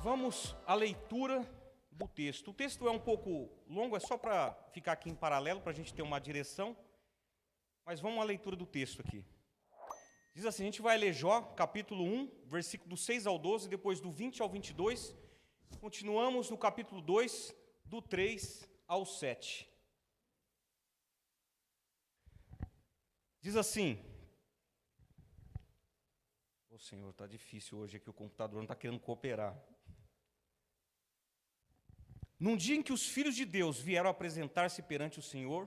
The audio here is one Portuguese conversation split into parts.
Vamos à leitura do texto. O texto é um pouco longo, é só para ficar aqui em paralelo, para a gente ter uma direção. Mas vamos à leitura do texto aqui. Diz assim, a gente vai ler Jó, capítulo 1, versículo do 6 ao 12, depois do 20 ao 22. Continuamos no capítulo 2, do 3 ao 7. Diz assim... Ô Senhor, está difícil hoje aqui, o computador não está querendo cooperar. Num dia em que os filhos de Deus vieram apresentar-se perante o Senhor,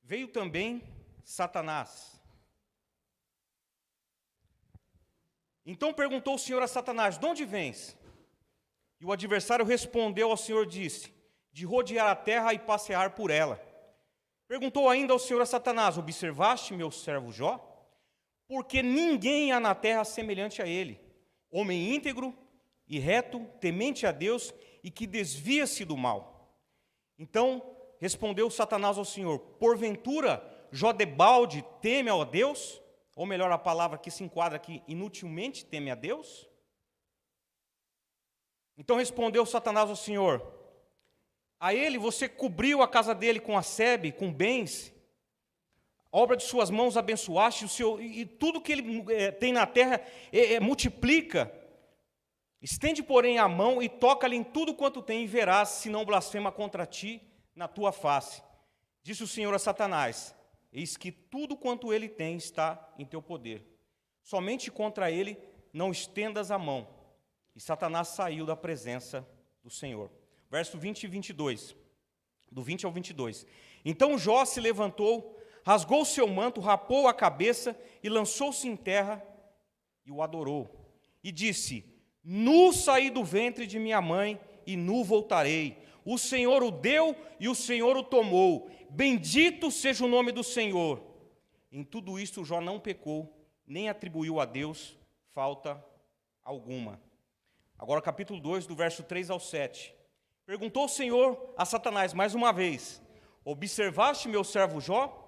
veio também Satanás. Então perguntou o Senhor a Satanás, de onde vens? E o adversário respondeu ao Senhor, disse, de rodear a terra e passear por ela. Perguntou ainda ao Senhor a Satanás, observaste meu servo Jó? Porque ninguém há na terra semelhante a ele, homem íntegro e reto, temente a Deus e que desvia-se do mal. Então respondeu Satanás ao Senhor, porventura Jó debalde teme a Deus? Ou melhor, a palavra que se enquadra aqui, inutilmente teme a Deus? Então respondeu Satanás ao Senhor, a ele você cobriu a casa dele com a sebe, com bens, a obra de suas mãos abençoaste, e tudo que ele tem na terra multiplica. Estende, porém, a mão e toca-lhe em tudo quanto tem, e verás se não blasfema contra ti na tua face. Disse o Senhor a Satanás, eis que tudo quanto ele tem está em teu poder. Somente contra ele não estendas a mão. E Satanás saiu da presença do Senhor. Verso 20 e 22, do 20 ao 22. Então Jó se levantou, rasgou seu manto, rapou a cabeça e lançou-se em terra e o adorou. E disse, nu saí do ventre de minha mãe e nu voltarei. O Senhor o deu e o Senhor o tomou. Bendito seja o nome do Senhor. Em tudo isto Jó não pecou, nem atribuiu a Deus falta alguma. Agora capítulo 2, do verso 3 ao 7. Perguntou o Senhor a Satanás mais uma vez, observaste meu servo Jó?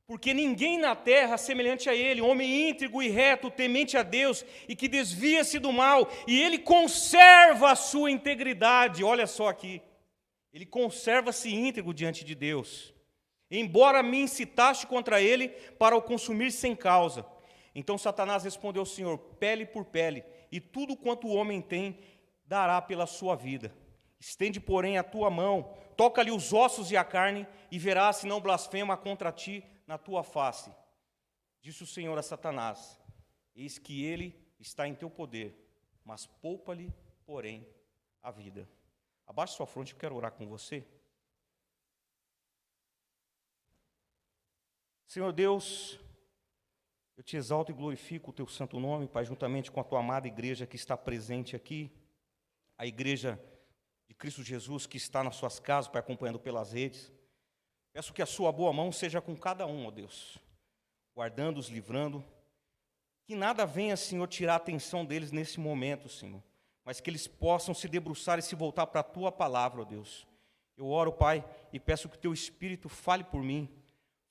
Porque ninguém na terra semelhante a ele, homem íntegro e reto, temente a Deus e que desvia-se do mal, e ele conserva a sua integridade. Olha só aqui, ele conserva-se íntegro diante de Deus. Embora me incitaste contra ele para o consumir sem causa. Então Satanás respondeu ao Senhor, pele por pele, e tudo quanto o homem tem dará pela sua vida. Estende, porém, a tua mão, toca-lhe os ossos e a carne, e verás se não blasfema contra ti na tua face. Disse o Senhor a Satanás, eis que ele está em teu poder, mas poupa-lhe, porém, a vida. Abaixe sua fronte, eu quero orar com você. Senhor Deus, eu te exalto e glorifico o teu santo nome, Pai, juntamente com a tua amada igreja que está presente aqui, a igreja de Cristo Jesus que está nas suas casas, Pai, acompanhando pelas redes. Peço que a sua boa mão seja com cada um, ó Deus, guardando-os, livrando, que nada venha, Senhor, tirar a atenção deles nesse momento, Senhor, mas que eles possam se debruçar e se voltar para a tua palavra, ó Deus. Eu oro, Pai, e peço que o teu Espírito fale por mim,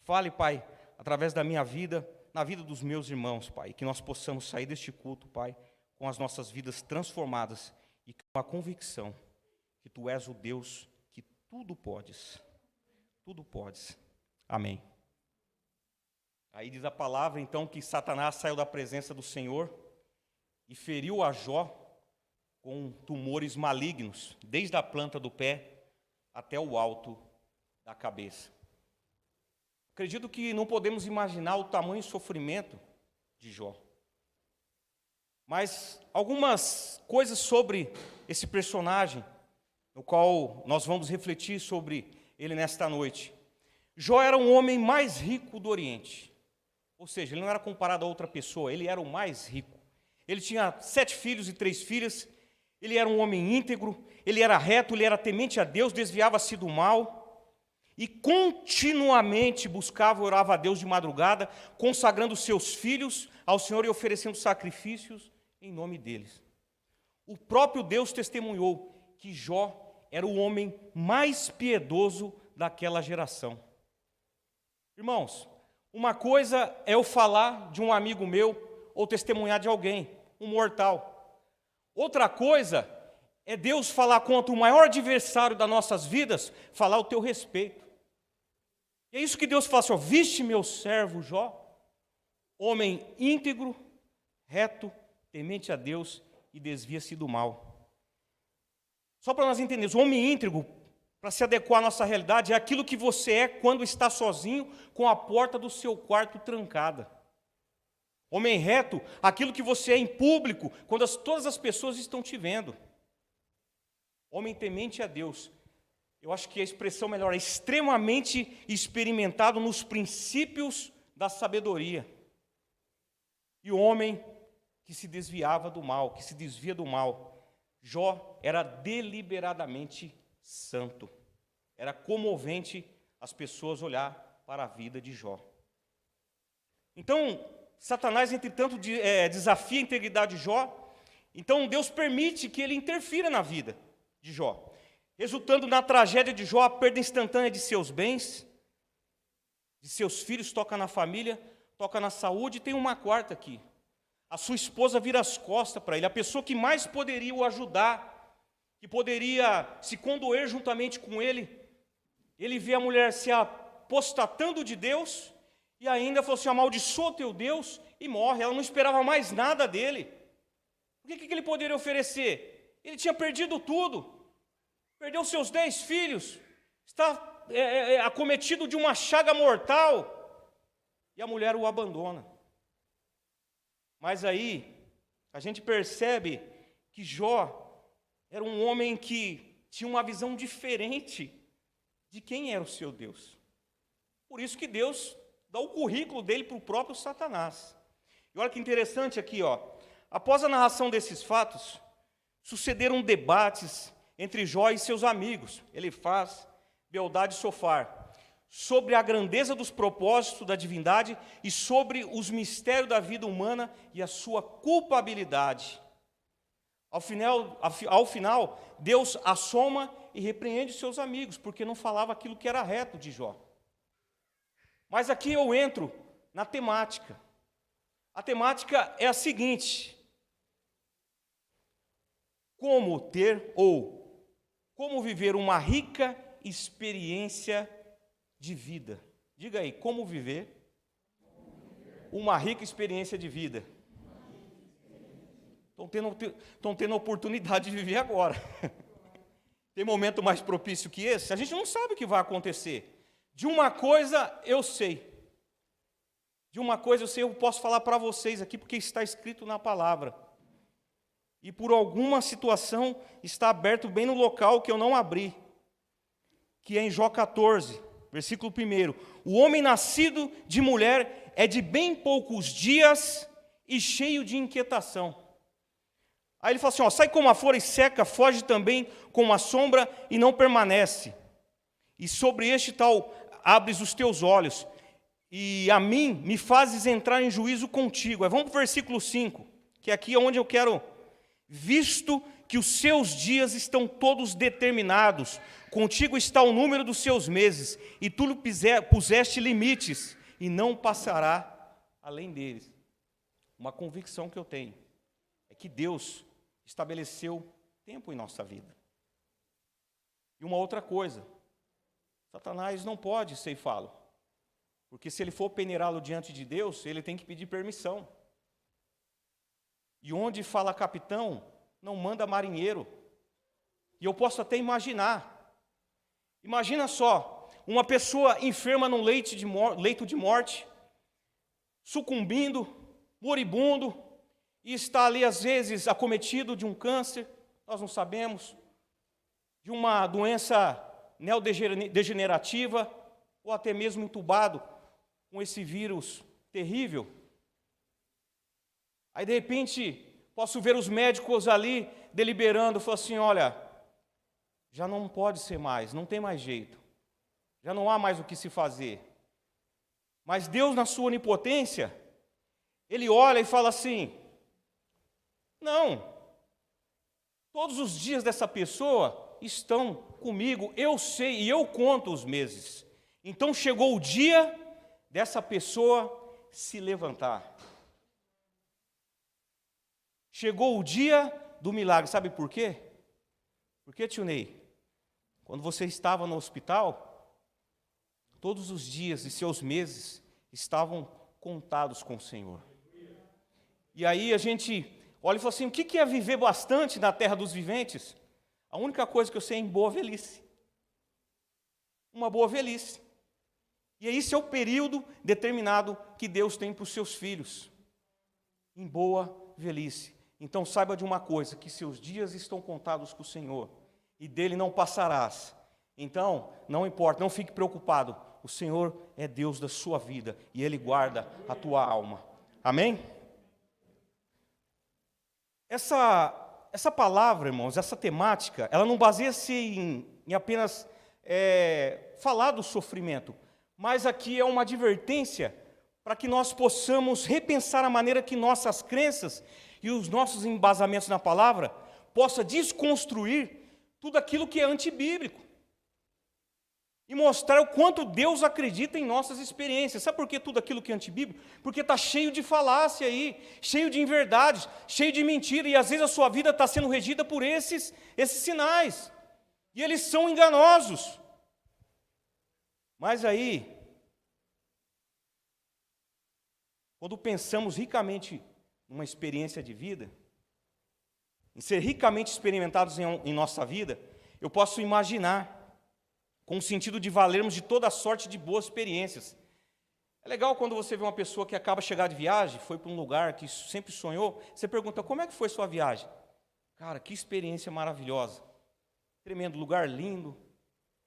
fale, Pai, através da minha vida, na vida dos meus irmãos, Pai, que nós possamos sair deste culto, Pai, com as nossas vidas transformadas e com a convicção que tu és o Deus que tudo podes. Tudo podes. Amém. Aí diz a palavra, então, que Satanás saiu da presença do Senhor e feriu a Jó com tumores malignos, desde a planta do pé até o alto da cabeça. Acredito que não podemos imaginar o tamanho e sofrimento de Jó. Mas algumas coisas sobre esse personagem, no qual nós vamos refletir sobre ele nesta noite. Jó era um homem mais rico do Oriente. Ou seja, ele não era comparado a outra pessoa, ele era o mais rico. Ele tinha 7 filhos e 3 filhas, ele era um homem íntegro, ele era reto, ele era temente a Deus, desviava-se do mal, e continuamente buscava e orava a Deus de madrugada, consagrando seus filhos ao Senhor e oferecendo sacrifícios em nome deles. O próprio Deus testemunhou que Jó era o homem mais piedoso daquela geração. Irmãos, uma coisa é eu falar de um amigo meu ou testemunhar de alguém, um mortal. Outra coisa É Deus falar contra o maior adversário das nossas vidas, falar o teu respeito. E é isso que Deus fala assim, ó, viste meu servo Jó, homem íntegro, reto, temente a Deus e desvia-se do mal. Só para nós entendermos, o homem íntegro, para se adequar à nossa realidade, é aquilo que você é quando está sozinho, com a porta do seu quarto trancada. Homem reto, aquilo que você é em público, quando todas as pessoas estão te vendo. Homem temente a Deus, eu acho que a expressão melhor é extremamente experimentado nos princípios da sabedoria. E o homem que se desviava do mal, que se desvia do mal, Jó era deliberadamente santo. Era comovente as pessoas olhar para a vida de Jó. Então, Satanás, entretanto, desafia a integridade de Jó. Então, Deus permite que ele interfira na vida de Jó, resultando na tragédia de Jó, a perda instantânea de seus bens, de seus filhos, toca na família, toca na saúde, e tem uma quarta aqui. A sua esposa vira as costas para ele, a pessoa que mais poderia o ajudar, que poderia se condoer juntamente com ele. Ele vê a mulher se apostatando de Deus, e ainda falou assim, amaldiçoa teu Deus, e morre. Ela não esperava mais nada dele. O que ele poderia oferecer? Ele tinha perdido tudo. Perdeu seus 10 filhos, está acometido de uma chaga mortal, e a mulher o abandona. Mas aí, a gente percebe que Jó era um homem que tinha uma visão diferente de quem era o seu Deus. Por isso que Deus dá o currículo dele para o próprio Satanás. E olha que interessante aqui, ó. Após a narração desses fatos, sucederam debates entre Jó e seus amigos, Elifaz, Bildade e Sofar, sobre a grandeza dos propósitos da divindade e sobre os mistérios da vida humana e a sua culpabilidade. Ao final, Deus assoma e repreende seus amigos, porque não falava aquilo que era reto de Jó. Mas aqui eu entro na temática. A temática é a seguinte: como ter ou como viver uma rica experiência de vida. Diga aí, como viver uma rica experiência de vida. Estão tendo a oportunidade de viver agora. Tem momento mais propício que esse? A gente não sabe o que vai acontecer. De uma coisa eu sei. Eu posso falar para vocês aqui, porque está escrito na palavra. E por alguma situação está aberto bem no local que eu não abri, que é em Jó 14, versículo 1. O homem nascido de mulher é de bem poucos dias e cheio de inquietação. Aí ele fala assim, ó, sai como a flor e seca, foge também como a sombra e não permanece. E sobre este tal abres os teus olhos, e a mim me fazes entrar em juízo contigo. Aí vamos para o versículo 5, que aqui é onde eu quero... Visto que os seus dias estão todos determinados, contigo está o número dos seus meses, e tu lhe puseste limites, e não passará além deles. Uma convicção que eu tenho é que Deus estabeleceu tempo em nossa vida. E uma outra coisa, Satanás não pode ceifá-lo, porque se ele for peneirá-lo diante de Deus, ele tem que pedir permissão. E onde fala capitão, não manda marinheiro. E eu posso até imaginar. Imagina só, uma pessoa enferma num leito de morte, sucumbindo, moribundo, e está ali às vezes acometido de um câncer, nós não sabemos, de uma doença neodegenerativa, ou até mesmo entubado com esse vírus terrível. Aí, de repente, posso ver os médicos ali deliberando, falando assim, olha, já não pode ser mais, não tem mais jeito. Já não há mais o que se fazer. Mas Deus, na sua onipotência, Ele olha e fala assim, não, todos os dias dessa pessoa estão comigo, eu sei e eu conto os meses. Então chegou o dia dessa pessoa se levantar. Chegou o dia do milagre, sabe por quê? Porque, tio Ney, quando você estava no hospital, todos os dias e seus meses estavam contados com o Senhor. E aí a gente olha e fala assim, o que é viver bastante na terra dos viventes? A única coisa que eu sei é em boa velhice. Uma boa velhice. E esse é o período determinado que Deus tem para os seus filhos. Em boa velhice. Então saiba de uma coisa, que seus dias estão contados com o Senhor, e dele não passarás. Então, não importa, não fique preocupado, o Senhor é Deus da sua vida, e Ele guarda a tua alma. Amém? Essa palavra, irmãos, essa temática, ela não baseia-se em apenas falar do sofrimento, mas aqui é uma advertência para que nós possamos repensar a maneira que nossas crenças e os nossos embasamentos na palavra possa desconstruir tudo aquilo que é antibíblico e mostrar o quanto Deus acredita em nossas experiências. Sabe por que tudo aquilo que é antibíblico? Porque está cheio de falácia aí, cheio de inverdades, cheio de mentira, e às vezes a sua vida está sendo regida por esses sinais, e eles são enganosos. Mas aí, quando pensamos ricamente numa experiência de vida, em ser ricamente experimentados em nossa vida, eu posso imaginar, com o sentido de valermos de toda sorte de boas experiências. É legal quando você vê uma pessoa que acaba de chegar de viagem, foi para um lugar que sempre sonhou, você pergunta, como é que foi sua viagem? Cara, que experiência maravilhosa. Tremendo, lugar lindo,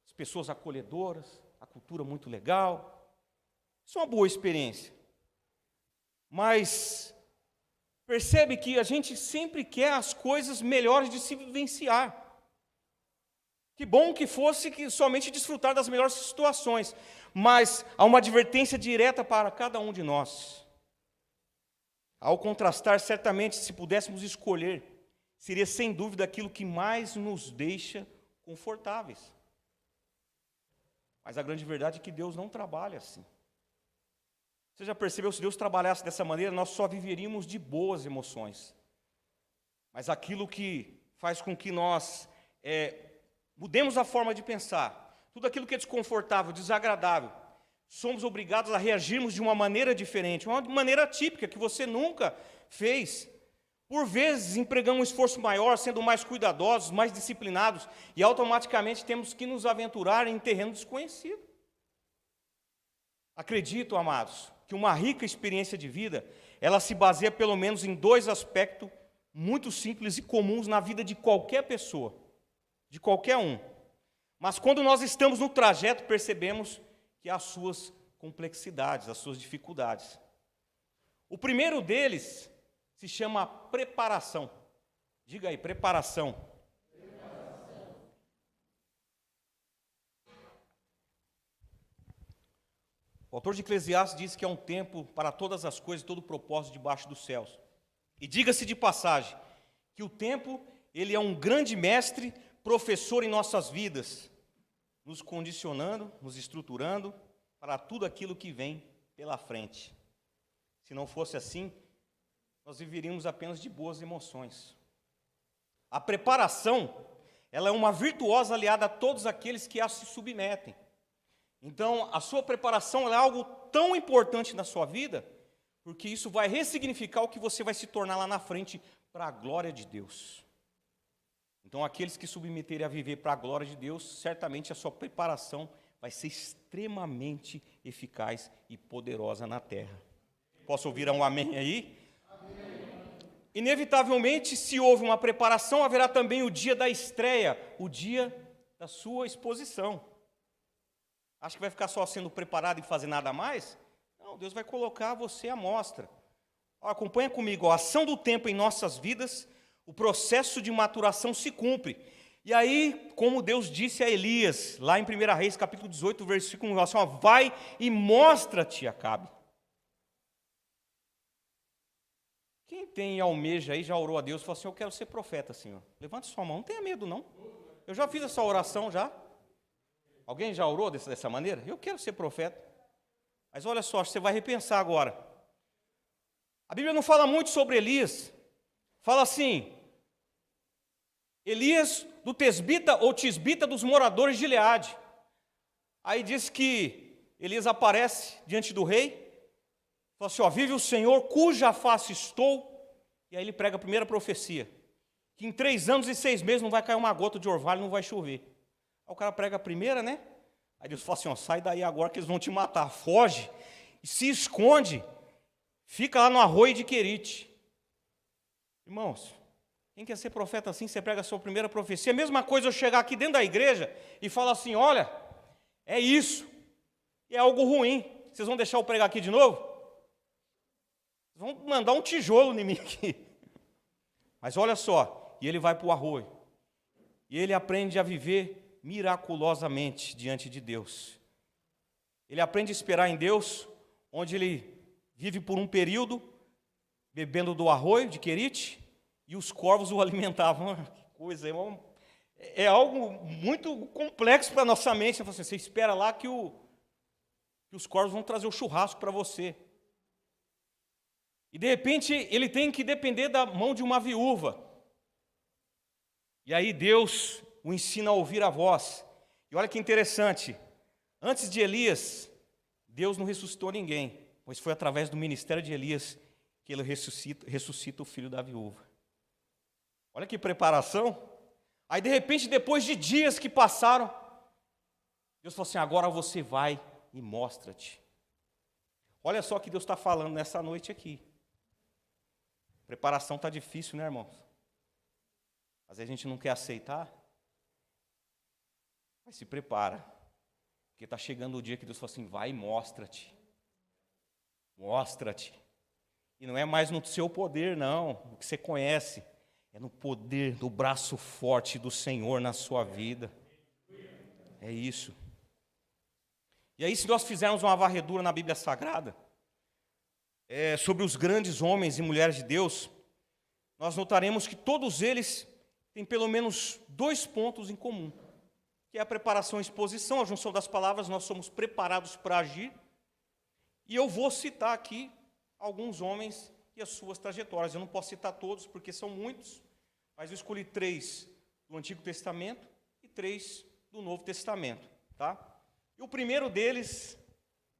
as pessoas acolhedoras, a cultura muito legal. Isso é uma boa experiência. Mas percebe que a gente sempre quer as coisas melhores de se vivenciar. Que bom que fosse que somente desfrutar das melhores situações, mas há uma advertência direta para cada um de nós. Ao contrastar, certamente, se pudéssemos escolher, seria sem dúvida aquilo que mais nos deixa confortáveis. Mas a grande verdade é que Deus não trabalha assim. Você já percebeu, se Deus trabalhasse dessa maneira, nós só viveríamos de boas emoções. Mas aquilo que faz com que nós mudemos a forma de pensar, tudo aquilo que é desconfortável, desagradável, somos obrigados a reagirmos de uma maneira diferente, uma maneira típica que você nunca fez. Por vezes empregamos um esforço maior, sendo mais cuidadosos, mais disciplinados, e automaticamente temos que nos aventurar em terreno desconhecido. Acredito, amados, que uma rica experiência de vida, ela se baseia pelo menos em dois aspectos muito simples e comuns na vida de qualquer pessoa, de qualquer um. Mas quando nós estamos no trajeto, percebemos que há as suas complexidades, as suas dificuldades. O primeiro deles se chama preparação. Diga aí, preparação. O autor de Eclesiastes diz que é um tempo para todas as coisas, todo propósito debaixo dos céus. E diga-se de passagem, que o tempo, ele é um grande mestre, professor em nossas vidas, nos condicionando, nos estruturando para tudo aquilo que vem pela frente. Se não fosse assim, nós viveríamos apenas de boas emoções. A preparação, ela é uma virtuosa aliada a todos aqueles que a se submetem. Então, a sua preparação é algo tão importante na sua vida, porque isso vai ressignificar o que você vai se tornar lá na frente para a glória de Deus. Então, aqueles que submeterem a viver para a glória de Deus, certamente a sua preparação vai ser extremamente eficaz e poderosa na terra. Posso ouvir um amém aí? Amém. Inevitavelmente, se houve uma preparação, haverá também o dia da estreia, o dia da sua exposição. Acha que vai ficar só sendo preparado e fazer nada mais? Não, Deus vai colocar você à mostra. Acompanha comigo, a ação do tempo em nossas vidas, o processo de maturação se cumpre. E aí, como Deus disse a Elias, lá em 1 Reis, capítulo 18, versículo 1, assim, vai e mostra-te, Acabe. Quem tem almeja aí, já orou a Deus, falou assim, eu quero ser profeta, Senhor. Levante sua mão, não tenha medo não. Eu já fiz essa oração já. Alguém já orou dessa maneira? Eu quero ser profeta. Mas olha só, você vai repensar agora. A Bíblia não fala muito sobre Elias. Fala assim, Elias do Tesbita ou Tisbita dos moradores de Gileade. Aí diz que Elias aparece diante do rei, fala assim, ó, vive o Senhor, cuja face estou, e aí ele prega a primeira profecia, que em 3 anos e 6 meses não vai cair uma gota de orvalho, não vai chover. Aí o cara prega a primeira, né? Aí Deus fala assim, ó, sai daí agora que eles vão te matar, foge, e se esconde, fica lá no arroio de Querite. Irmãos, quem quer ser profeta assim, você prega a sua primeira profecia. A mesma coisa eu chegar aqui dentro da igreja e falar assim, olha, é isso, e é algo ruim. Vocês vão deixar eu pregar aqui de novo? Vocês vão mandar um tijolo em mim aqui. Mas olha só, e ele vai para o arroio. E ele aprende a viver miraculosamente diante de Deus. Ele aprende a esperar em Deus, onde ele vive por um período, bebendo do arroio de Querite, e os corvos o alimentavam. Que coisa, é algo muito complexo para a nossa mente. Você espera lá que os corvos vão trazer o churrasco para você. E de repente ele tem que depender da mão de uma viúva. E aí Deus o ensina a ouvir a voz. E olha que interessante, antes de Elias, Deus não ressuscitou ninguém, pois foi através do ministério de Elias que ele ressuscita o filho da viúva. Olha que preparação. Aí de repente, depois de dias que passaram, Deus falou assim, agora você vai e mostra-te. Olha só o que Deus está falando nessa noite aqui. Preparação está difícil, né, irmãos? Às vezes a gente não quer aceitar. Mas se prepara. Porque está chegando o dia que Deus fala assim, vai e mostra-te. Mostra-te. E não é mais no seu poder, não, o que você conhece. É no poder do braço forte do Senhor na sua vida. É isso. E aí, se nós fizermos uma varredura na Bíblia Sagrada, sobre os grandes homens e mulheres de Deus, nós notaremos que todos eles têm pelo menos 2 pontos em comum, que é a preparação e exposição, a junção das palavras, nós somos preparados para agir. E eu vou citar aqui alguns homens e as suas trajetórias. Eu não posso citar todos, porque são muitos, mas eu escolhi 3 do Antigo Testamento e 3 do Novo Testamento, tá? E o primeiro deles,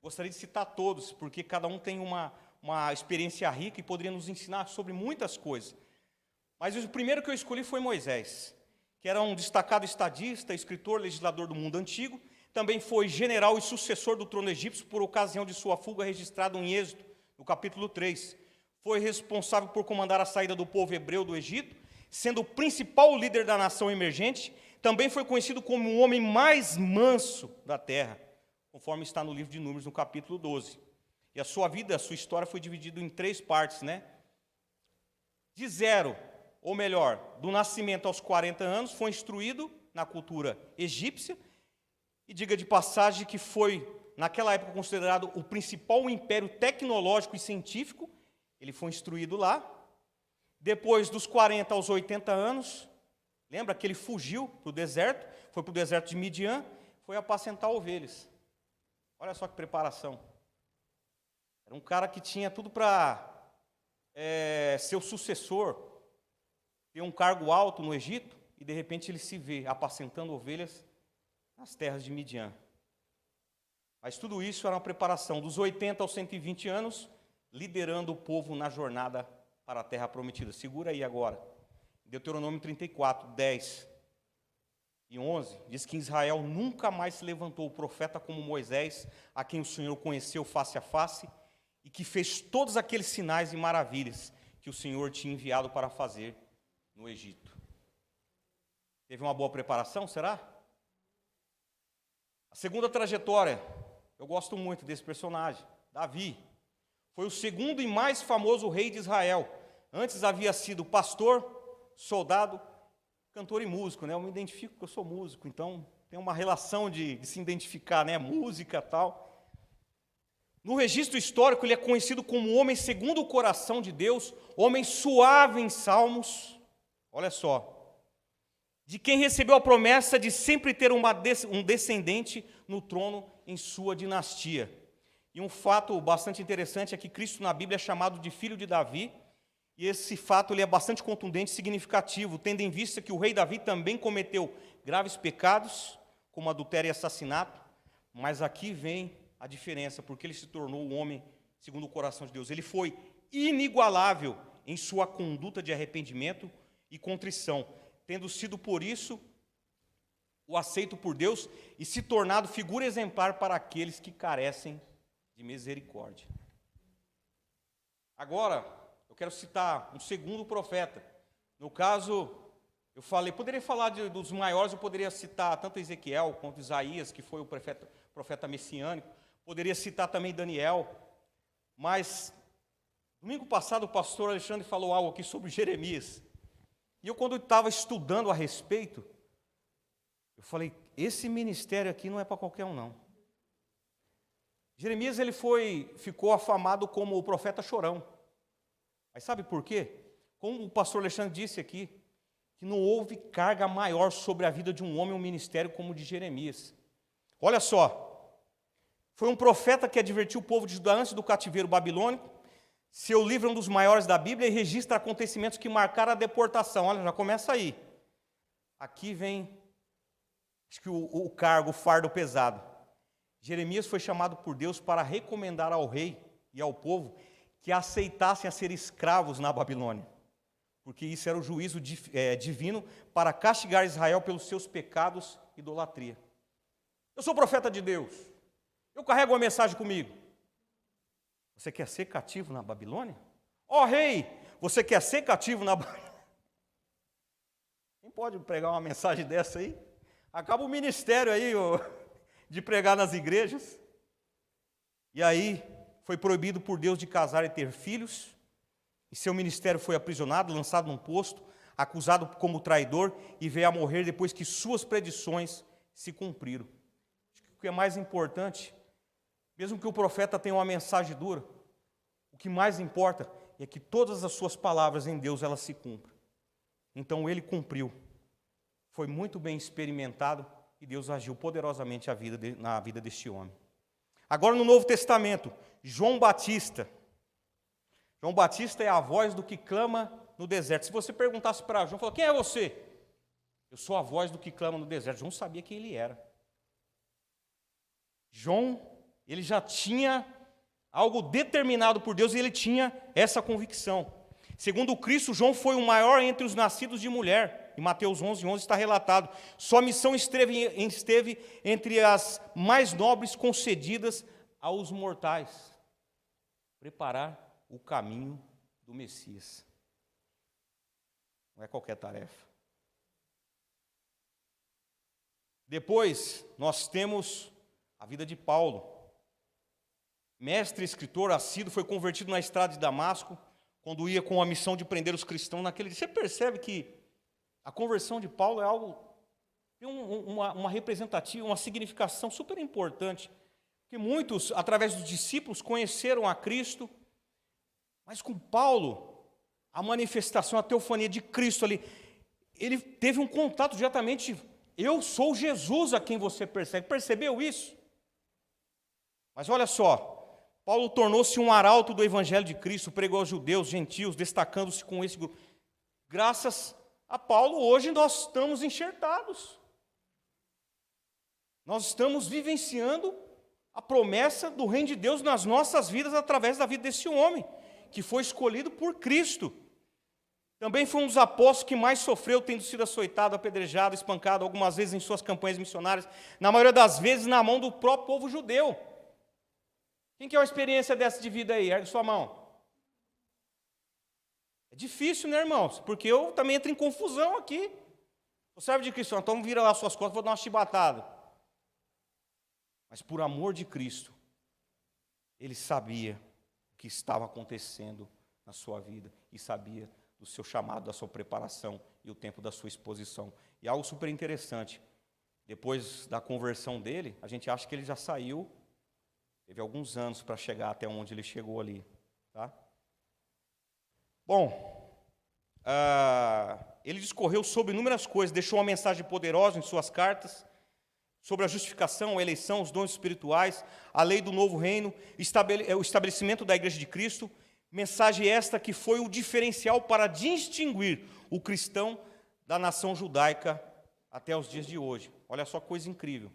gostaria de citar todos, porque cada um tem uma experiência rica e poderia nos ensinar sobre muitas coisas. Mas o primeiro que eu escolhi foi Moisés, que era um destacado estadista, escritor, legislador do mundo antigo, também foi general e sucessor do trono egípcio por ocasião de sua fuga registrada em Êxodo, no capítulo 3. Foi responsável por comandar a saída do povo hebreu do Egito, sendo o principal líder da nação emergente. Também foi conhecido como o homem mais manso da terra, conforme está no livro de Números, no capítulo 12. E a sua vida, a sua história foi dividida em 3 partes, né? De 0, ou melhor, do nascimento aos 40 anos, foi instruído na cultura egípcia, e diga de passagem que foi, naquela época, considerado o principal império tecnológico e científico. Ele foi instruído lá. Depois dos 40 aos 80 anos, lembra que ele fugiu para o deserto, foi para o deserto de Midian, foi apacentar ovelhas. Olha só que preparação. Era um cara que tinha tudo para ser o sucessor, ter um cargo alto no Egito, e de repente ele se vê apacentando ovelhas nas terras de Midian. Mas tudo isso era uma preparação, dos 80 aos 120 anos, liderando o povo na jornada para a terra prometida. Segura aí agora. Deuteronômio 34, 10 e 11, diz que Israel nunca mais se levantou o profeta como Moisés, a quem o Senhor conheceu face a face, e que fez todos aqueles sinais e maravilhas que o Senhor tinha enviado para fazer no Egito. Teve uma boa preparação, será? A segunda trajetória, eu gosto muito desse personagem, Davi. Foi o segundo e mais famoso rei de Israel. Antes havia sido pastor, soldado, cantor e músico, né? Eu me identifico porque eu sou músico, então tem uma relação de se identificar, né? Música e tal. No registro histórico, ele é conhecido como homem segundo o coração de Deus, homem suave em salmos. Olha só. De quem recebeu a promessa de sempre ter um descendente no trono em sua dinastia. E um fato bastante interessante é que Cristo na Bíblia é chamado de filho de Davi, E esse fato ele é bastante contundente e significativo, tendo em vista que o rei Davi também cometeu graves pecados, como adultério e assassinato, mas aqui vem a diferença, porque ele se tornou um homem segundo o coração de Deus. Ele foi inigualável em sua conduta de arrependimento e contrição, tendo sido por isso o aceito por Deus e se tornado figura exemplar para aqueles que carecem de misericórdia. Agora, eu quero citar um segundo profeta. No caso, eu poderia falar dos maiores, eu poderia citar tanto Ezequiel quanto Isaías, que foi o profeta messiânico, poderia citar também Daniel, mas domingo passado o pastor Alexandre falou algo aqui sobre Jeremias, e eu quando estava estudando a respeito, eu falei, esse ministério aqui não é para qualquer um não. Jeremias ele ficou afamado como o profeta chorão, mas sabe por quê? Como o pastor Alexandre disse aqui, que não houve carga maior sobre a vida de um homem, um ministério como o de Jeremias. Olha só, foi um profeta que advertiu o povo de Judá antes do cativeiro babilônico. Seu livro é um dos maiores da Bíblia e registra acontecimentos que marcaram a deportação. Olha, já começa aí. Aqui vem, acho que o cargo, o fardo pesado. Jeremias foi chamado por Deus para recomendar ao rei e ao povo que aceitassem a ser escravos na Babilônia, porque isso era o juízo divino para castigar Israel pelos seus pecados e idolatria. Eu sou profeta de Deus, eu carrego uma mensagem comigo. Você quer ser cativo na Babilônia? Ó rei, você quer ser cativo na Babilônia? Quem pode pregar uma mensagem dessa aí? Acaba o ministério aí de pregar nas igrejas. E aí foi proibido por Deus de casar e ter filhos, e seu ministério foi aprisionado, lançado num posto, acusado como traidor, e veio a morrer depois que suas predições se cumpriram. Acho que o que é mais importante, mesmo que o profeta tenha uma mensagem dura, o que mais importa é que todas as suas palavras em Deus elas se cumpram. Então ele cumpriu, foi muito bem experimentado, e Deus agiu poderosamente na vida deste homem. Agora no Novo Testamento, João Batista. João Batista é a voz do que clama no deserto. Se você perguntasse para João, falou, quem é você? Eu sou a voz do que clama no deserto. João sabia quem ele era. João, ele já tinha algo determinado por Deus e ele tinha essa convicção. Segundo Cristo, João foi o maior entre os nascidos de mulher. Em Mateus 11:11 está relatado. Sua missão esteve entre as mais nobres concedidas aos mortais. Preparar o caminho do Messias. Não é qualquer tarefa. Depois, nós temos a vida de Paulo. Mestre, escritor, assíduo, foi convertido na estrada de Damasco, quando ia com a missão de prender os cristãos naquele dia. Você percebe que a conversão de Paulo é algo, tem uma representativa, uma significação super importante, que muitos, através dos discípulos, conheceram a Cristo, mas com Paulo, a manifestação, a teofania de Cristo ali, ele teve um contato diretamente, eu sou Jesus a quem você persegue, percebeu isso? Mas olha só, Paulo tornou-se um arauto do Evangelho de Cristo, pregou aos judeus, gentios, destacando-se com esse grupo. Graças a Paulo, hoje nós estamos enxertados. Nós estamos vivenciando a promessa do reino de Deus nas nossas vidas através da vida desse homem, que foi escolhido por Cristo. Também foi um dos apóstolos que mais sofreu, tendo sido açoitado, apedrejado, espancado, algumas vezes em suas campanhas missionárias, na maioria das vezes na mão do próprio povo judeu. Quem quer uma experiência dessa de vida aí? Ergue sua mão. É difícil, né, irmãos? Porque eu também entro em confusão aqui. O servo de Cristo, então vira lá suas costas, vou dar uma chibatada. Mas por amor de Cristo, ele sabia o que estava acontecendo na sua vida e sabia do seu chamado, da sua preparação e o tempo da sua exposição. E algo super interessante, depois da conversão dele, a gente acha que ele já saiu, teve alguns anos para chegar até onde ele chegou ali, tá? Bom, ele discorreu sobre inúmeras coisas, deixou uma mensagem poderosa em suas cartas, sobre a justificação, a eleição, os dons espirituais, a lei do novo reino, o estabelecimento da igreja de Cristo, Mensagem esta que foi o diferencial para distinguir o cristão da nação judaica até os dias de hoje. Olha só que coisa incrível.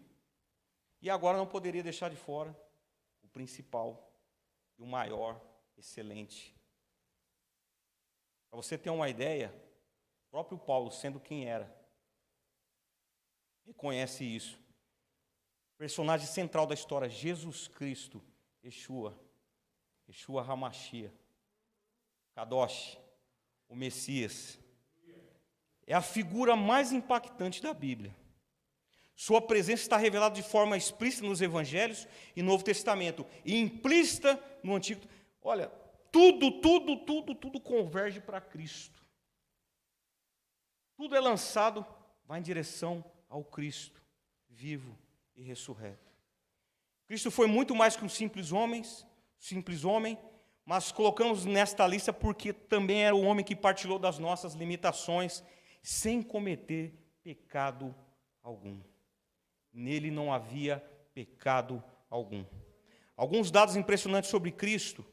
E agora não poderia deixar de fora o principal e o maior, excelente. Para você ter uma ideia, o próprio Paulo, sendo quem era, reconhece isso. Personagem central da história, Jesus Cristo, Yeshua Hamashia, Kadosh, o Messias. É a figura mais impactante da Bíblia. Sua presença está revelada de forma explícita nos Evangelhos e no Novo Testamento, e implícita no Antigo. Olha, tudo converge para Cristo. Tudo é lançado, vai em direção ao Cristo, vivo e ressurreto. Cristo foi muito mais que um simples homem, mas colocamos nesta lista porque também era o homem que partilhou das nossas limitações, sem cometer pecado algum. Nele não havia pecado algum. Alguns dados impressionantes sobre Cristo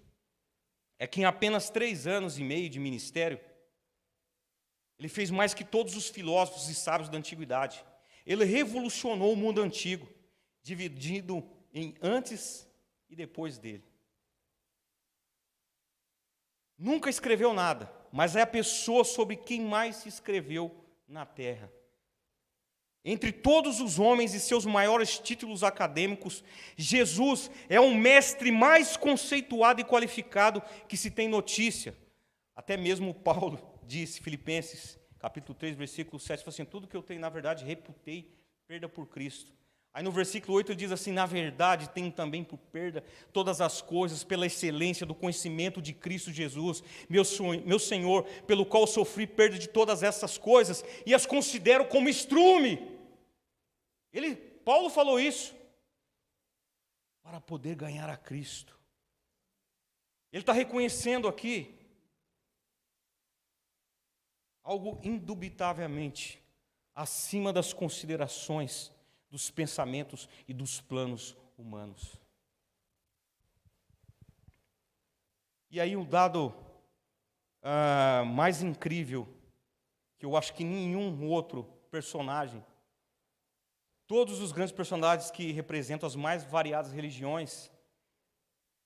é que em apenas 3 anos e meio de ministério, ele fez mais que todos os filósofos e sábios da antiguidade. Ele revolucionou o mundo antigo, dividido em antes e depois dele. Nunca escreveu nada, mas é a pessoa sobre quem mais se escreveu na terra. Entre todos os homens e seus maiores títulos acadêmicos, Jesus é o mestre mais conceituado e qualificado que se tem notícia. Até mesmo Paulo disse, Filipenses, capítulo 3, versículo 7, assim, tudo que eu tenho, na verdade, reputei perda por Cristo. Aí no versículo 8 ele diz assim, na verdade, tenho também por perda todas as coisas pela excelência do conhecimento de Cristo Jesus, meu Senhor, pelo qual sofri perda de todas essas coisas e as considero como estrume. Paulo falou isso para poder ganhar a Cristo. Ele está reconhecendo aqui algo indubitavelmente acima das considerações, dos pensamentos e dos planos humanos. E aí um dado mais incrível, que eu acho que nenhum outro personagem, todos os grandes personagens que representam as mais variadas religiões,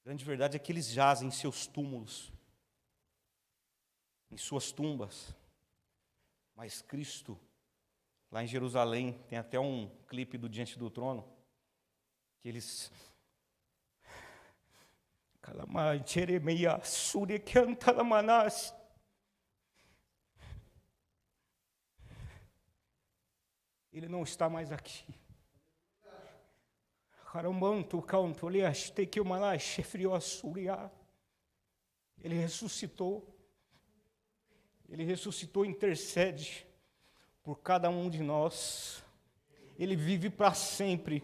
a grande verdade é que eles jazem em seus túmulos, em suas tumbas. Mas Cristo, lá em Jerusalém, tem até um clipe do Diante do Trono, que eles... Ele não está mais aqui. Ele ressuscitou. Ele ressuscitou e intercede por cada um de nós. Ele vive para sempre,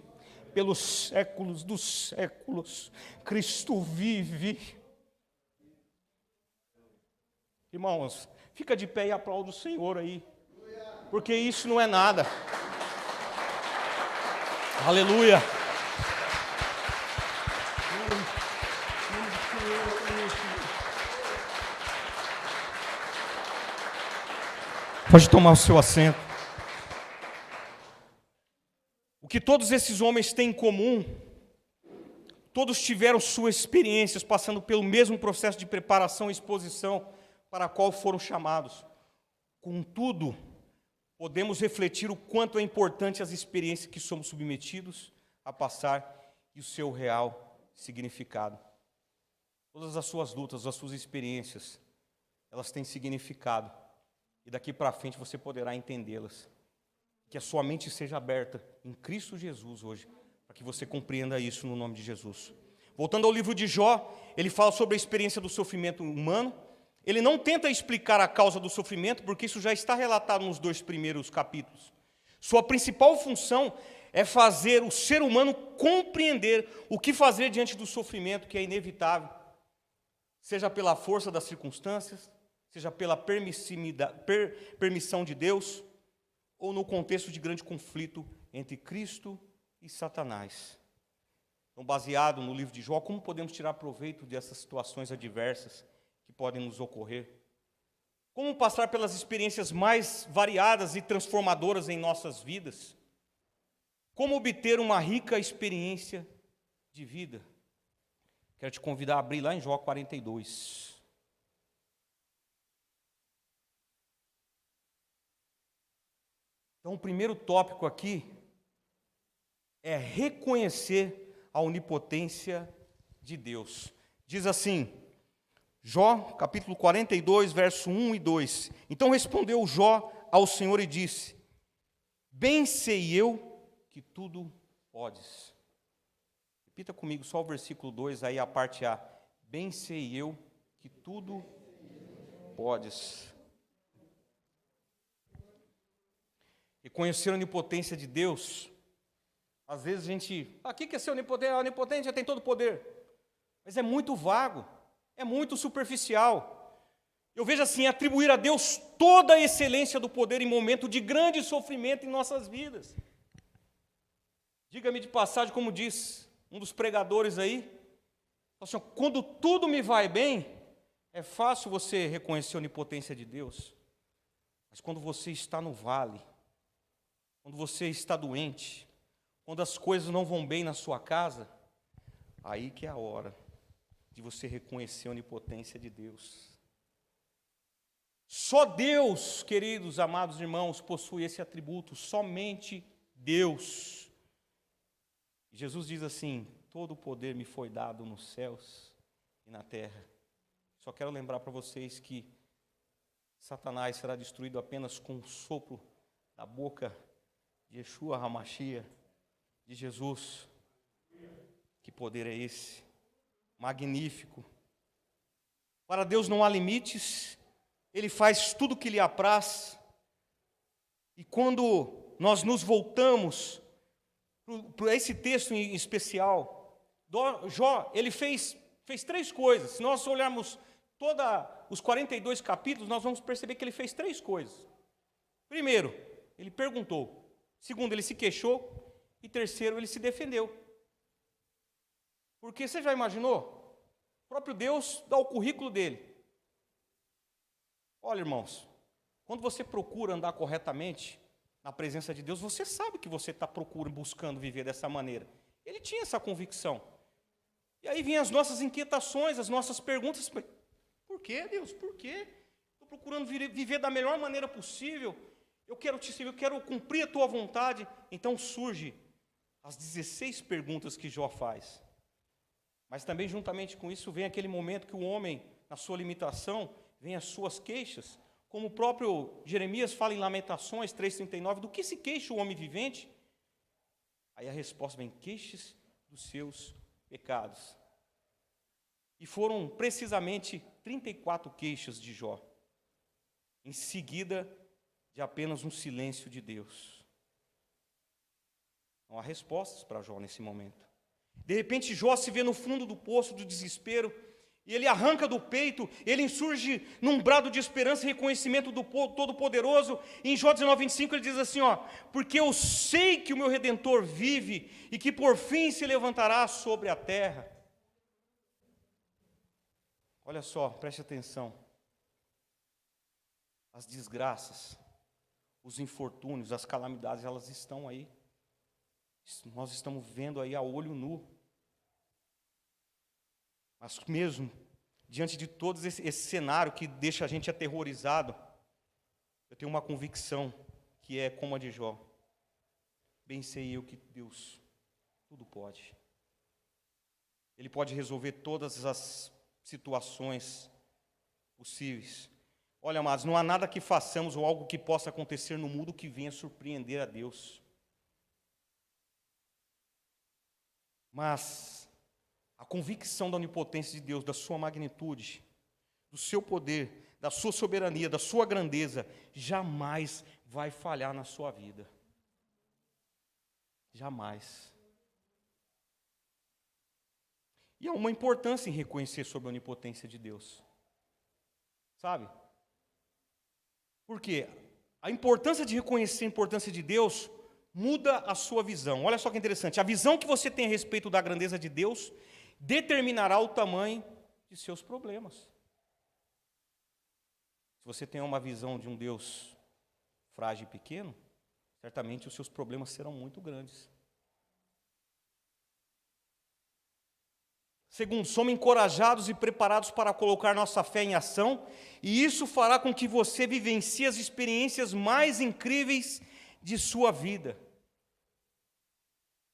pelos séculos dos séculos. Cristo vive. Irmãos, fica de pé e aplauda o Senhor aí, porque isso não é nada. Aleluia. Pode tomar o seu assento. O que todos esses homens têm em comum, todos tiveram suas experiências passando pelo mesmo processo de preparação e exposição para a qual foram chamados. Contudo, podemos refletir o quanto é importante as experiências que somos submetidos a passar e o seu real significado. Todas as suas lutas, as suas experiências, elas têm significado. E daqui para frente você poderá entendê-las. Que a sua mente seja aberta em Cristo Jesus hoje, para que você compreenda isso no nome de Jesus. Voltando ao livro de Jó, ele fala sobre a experiência do sofrimento humano. Ele não tenta explicar a causa do sofrimento, porque isso já está relatado nos 2 primeiros capítulos. Sua principal função é fazer o ser humano compreender o que fazer diante do sofrimento que é inevitável, seja pela força das circunstâncias, seja pela permissão de Deus, ou no contexto de grande conflito entre Cristo e Satanás. Então, baseado no livro de Jó, como podemos tirar proveito dessas situações adversas podem nos ocorrer. Como passar pelas experiências mais variadas e transformadoras em nossas vidas. Como obter uma rica experiência de vida. Quero te convidar a abrir lá em Jó 42. Então, o primeiro tópico aqui é reconhecer a onipotência de Deus. Diz assim, Jó, capítulo 42, verso 1 e 2. Então respondeu Jó ao Senhor e disse, bem sei eu que tudo podes. Repita comigo só o versículo 2, aí a parte A. Bem sei eu que tudo podes. Reconhecer a onipotência de Deus. Às vezes a gente, o que é ser onipotente? A onipotente já tem todo o poder. Mas é muito vago, é muito superficial. Eu vejo assim, atribuir a Deus toda a excelência do poder em momento de grande sofrimento em nossas vidas. Diga-me de passagem, como diz um dos pregadores aí, assim, quando tudo me vai bem, é fácil você reconhecer a onipotência de Deus. Mas quando você está no vale, quando você está doente, quando as coisas não vão bem na sua casa, aí que é a hora de você reconhecer a onipotência de Deus. Só Deus, queridos, amados irmãos, possui esse atributo, somente Deus. Jesus diz assim, todo o poder me foi dado nos céus e na terra. Só quero lembrar para vocês que Satanás será destruído apenas com o sopro da boca de Yeshua HaMashiach, de Jesus. Que poder é esse? Magnífico. Para Deus não há limites, Ele faz tudo o que lhe apraz. E quando nós nos voltamos para esse texto em especial, Jó, ele fez 3 coisas. Se nós olharmos todos os 42 capítulos, nós vamos perceber que ele fez 3 coisas. Primeiro, ele perguntou. Segundo, ele se queixou. E terceiro, ele se defendeu. Porque você já imaginou? O próprio Deus dá o currículo dele. Olha, irmãos, quando você procura andar corretamente na presença de Deus, você sabe que você está procurando, buscando viver dessa maneira. Ele tinha essa convicção. E aí vêm as nossas inquietações, as nossas perguntas. Por quê, Deus? Por quê? Estou procurando viver da melhor maneira possível. Eu quero te servir, eu quero cumprir a tua vontade. Então surge as 16 perguntas que Jó faz. Mas também juntamente com isso vem aquele momento que o homem, na sua limitação, vem as suas queixas. Como o próprio Jeremias fala em Lamentações 3,39, do que se queixa o homem vivente? Aí a resposta vem, queixes dos seus pecados. E foram precisamente 34 queixas de Jó. Em seguida de apenas um silêncio de Deus. Não há respostas para Jó nesse momento. De repente Jó se vê no fundo do poço do desespero, e ele arranca do peito, ele insurge num brado de esperança e reconhecimento do Todo-Poderoso. Em Jó 19:25 ele diz assim, porque eu sei que o meu Redentor vive e que por fim se levantará sobre a terra. Olha só, preste atenção. As desgraças, os infortúnios, as calamidades, elas estão aí. Nós estamos vendo aí a olho nu. Mas mesmo diante de todo esse cenário que deixa a gente aterrorizado, eu tenho uma convicção que é como a de Jó. Bem sei eu que Deus tudo pode. Ele pode resolver todas as situações possíveis. Olha, amados, não há nada que façamos ou algo que possa acontecer no mundo que venha surpreender a Deus. Mas a convicção da onipotência de Deus, da sua magnitude, do seu poder, da sua soberania, da sua grandeza, jamais vai falhar na sua vida. Jamais. E há uma importância em reconhecer sobre a onipotência de Deus. Sabe? Por quê? A importância de reconhecer a importância de Deus muda a sua visão. Olha só que interessante. A visão que você tem a respeito da grandeza de Deus determinará o tamanho de seus problemas. Se você tem uma visão de um Deus frágil e pequeno, certamente os seus problemas serão muito grandes. Segundo, somos encorajados e preparados para colocar nossa fé em ação, e isso fará com que você vivencie as experiências mais incríveis de sua vida.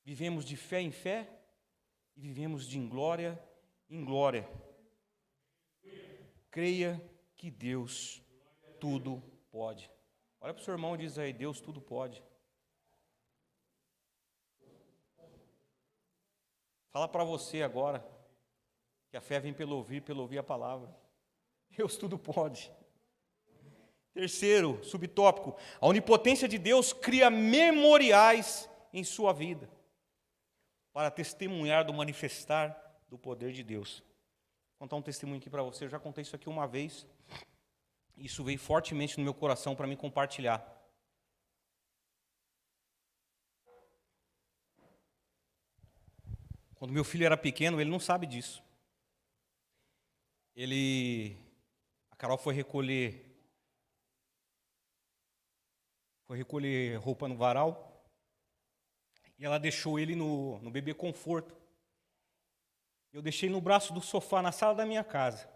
Vivemos de fé em fé e vivemos de glória em glória. Creia que Deus tudo pode. Olha para o seu irmão e diz aí, Deus tudo pode. Fala para você agora, que a fé vem pelo ouvir a palavra. Deus tudo pode. Terceiro, subtópico, a onipotência de Deus cria memoriais em sua vida, para testemunhar do manifestar do poder de Deus. Vou contar um testemunho aqui para você, eu já contei isso aqui uma vez, isso veio fortemente no meu coração para me compartilhar. Quando meu filho era pequeno, ele não sabe disso. A Carol foi recolher roupa no varal, e ela deixou ele no bebê conforto. Eu deixei no braço do sofá na sala da minha casa.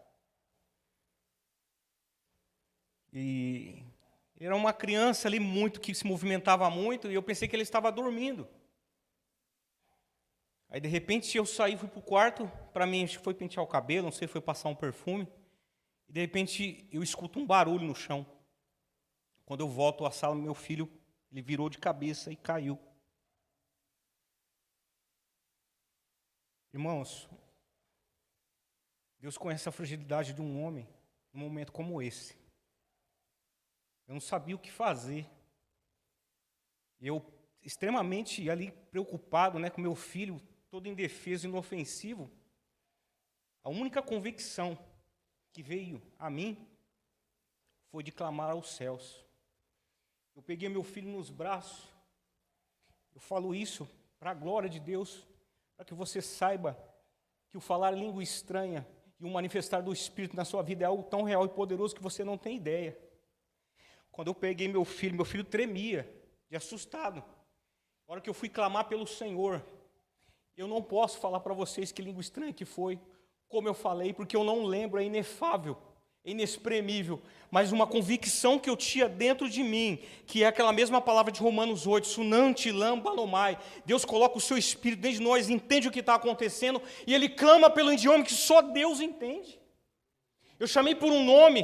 E era uma criança ali que se movimentava muito, e eu pensei que ele estava dormindo. Aí, de repente, eu saí, fui para o quarto, para mim, acho que foi pentear o cabelo, não sei, foi passar um perfume, e, de repente, eu escuto um barulho no chão. Quando eu volto à sala, meu filho, ele virou de cabeça e caiu. Irmãos, Deus conhece a fragilidade de um homem num momento como esse. Eu não sabia o que fazer. Eu, extremamente ali preocupado, com meu filho, todo indefeso, inofensivo, a única convicção que veio a mim foi de clamar aos céus. Eu peguei meu filho nos braços, eu falo isso para a glória de Deus, para que você saiba que o falar língua estranha e o manifestar do Espírito na sua vida é algo tão real e poderoso que você não tem ideia. Quando eu peguei meu filho tremia, de assustado. Na hora que eu fui clamar pelo Senhor, eu não posso falar para vocês que língua estranha que foi, como eu falei, porque eu não lembro, é inefável, é inexprimível, mas uma convicção que eu tinha dentro de mim, que é aquela mesma palavra de Romanos 8, sunanti lambalomai. Deus coloca o seu Espírito dentro de nós, entende o que está acontecendo, e Ele clama pelo idioma que só Deus entende. Eu chamei por um nome,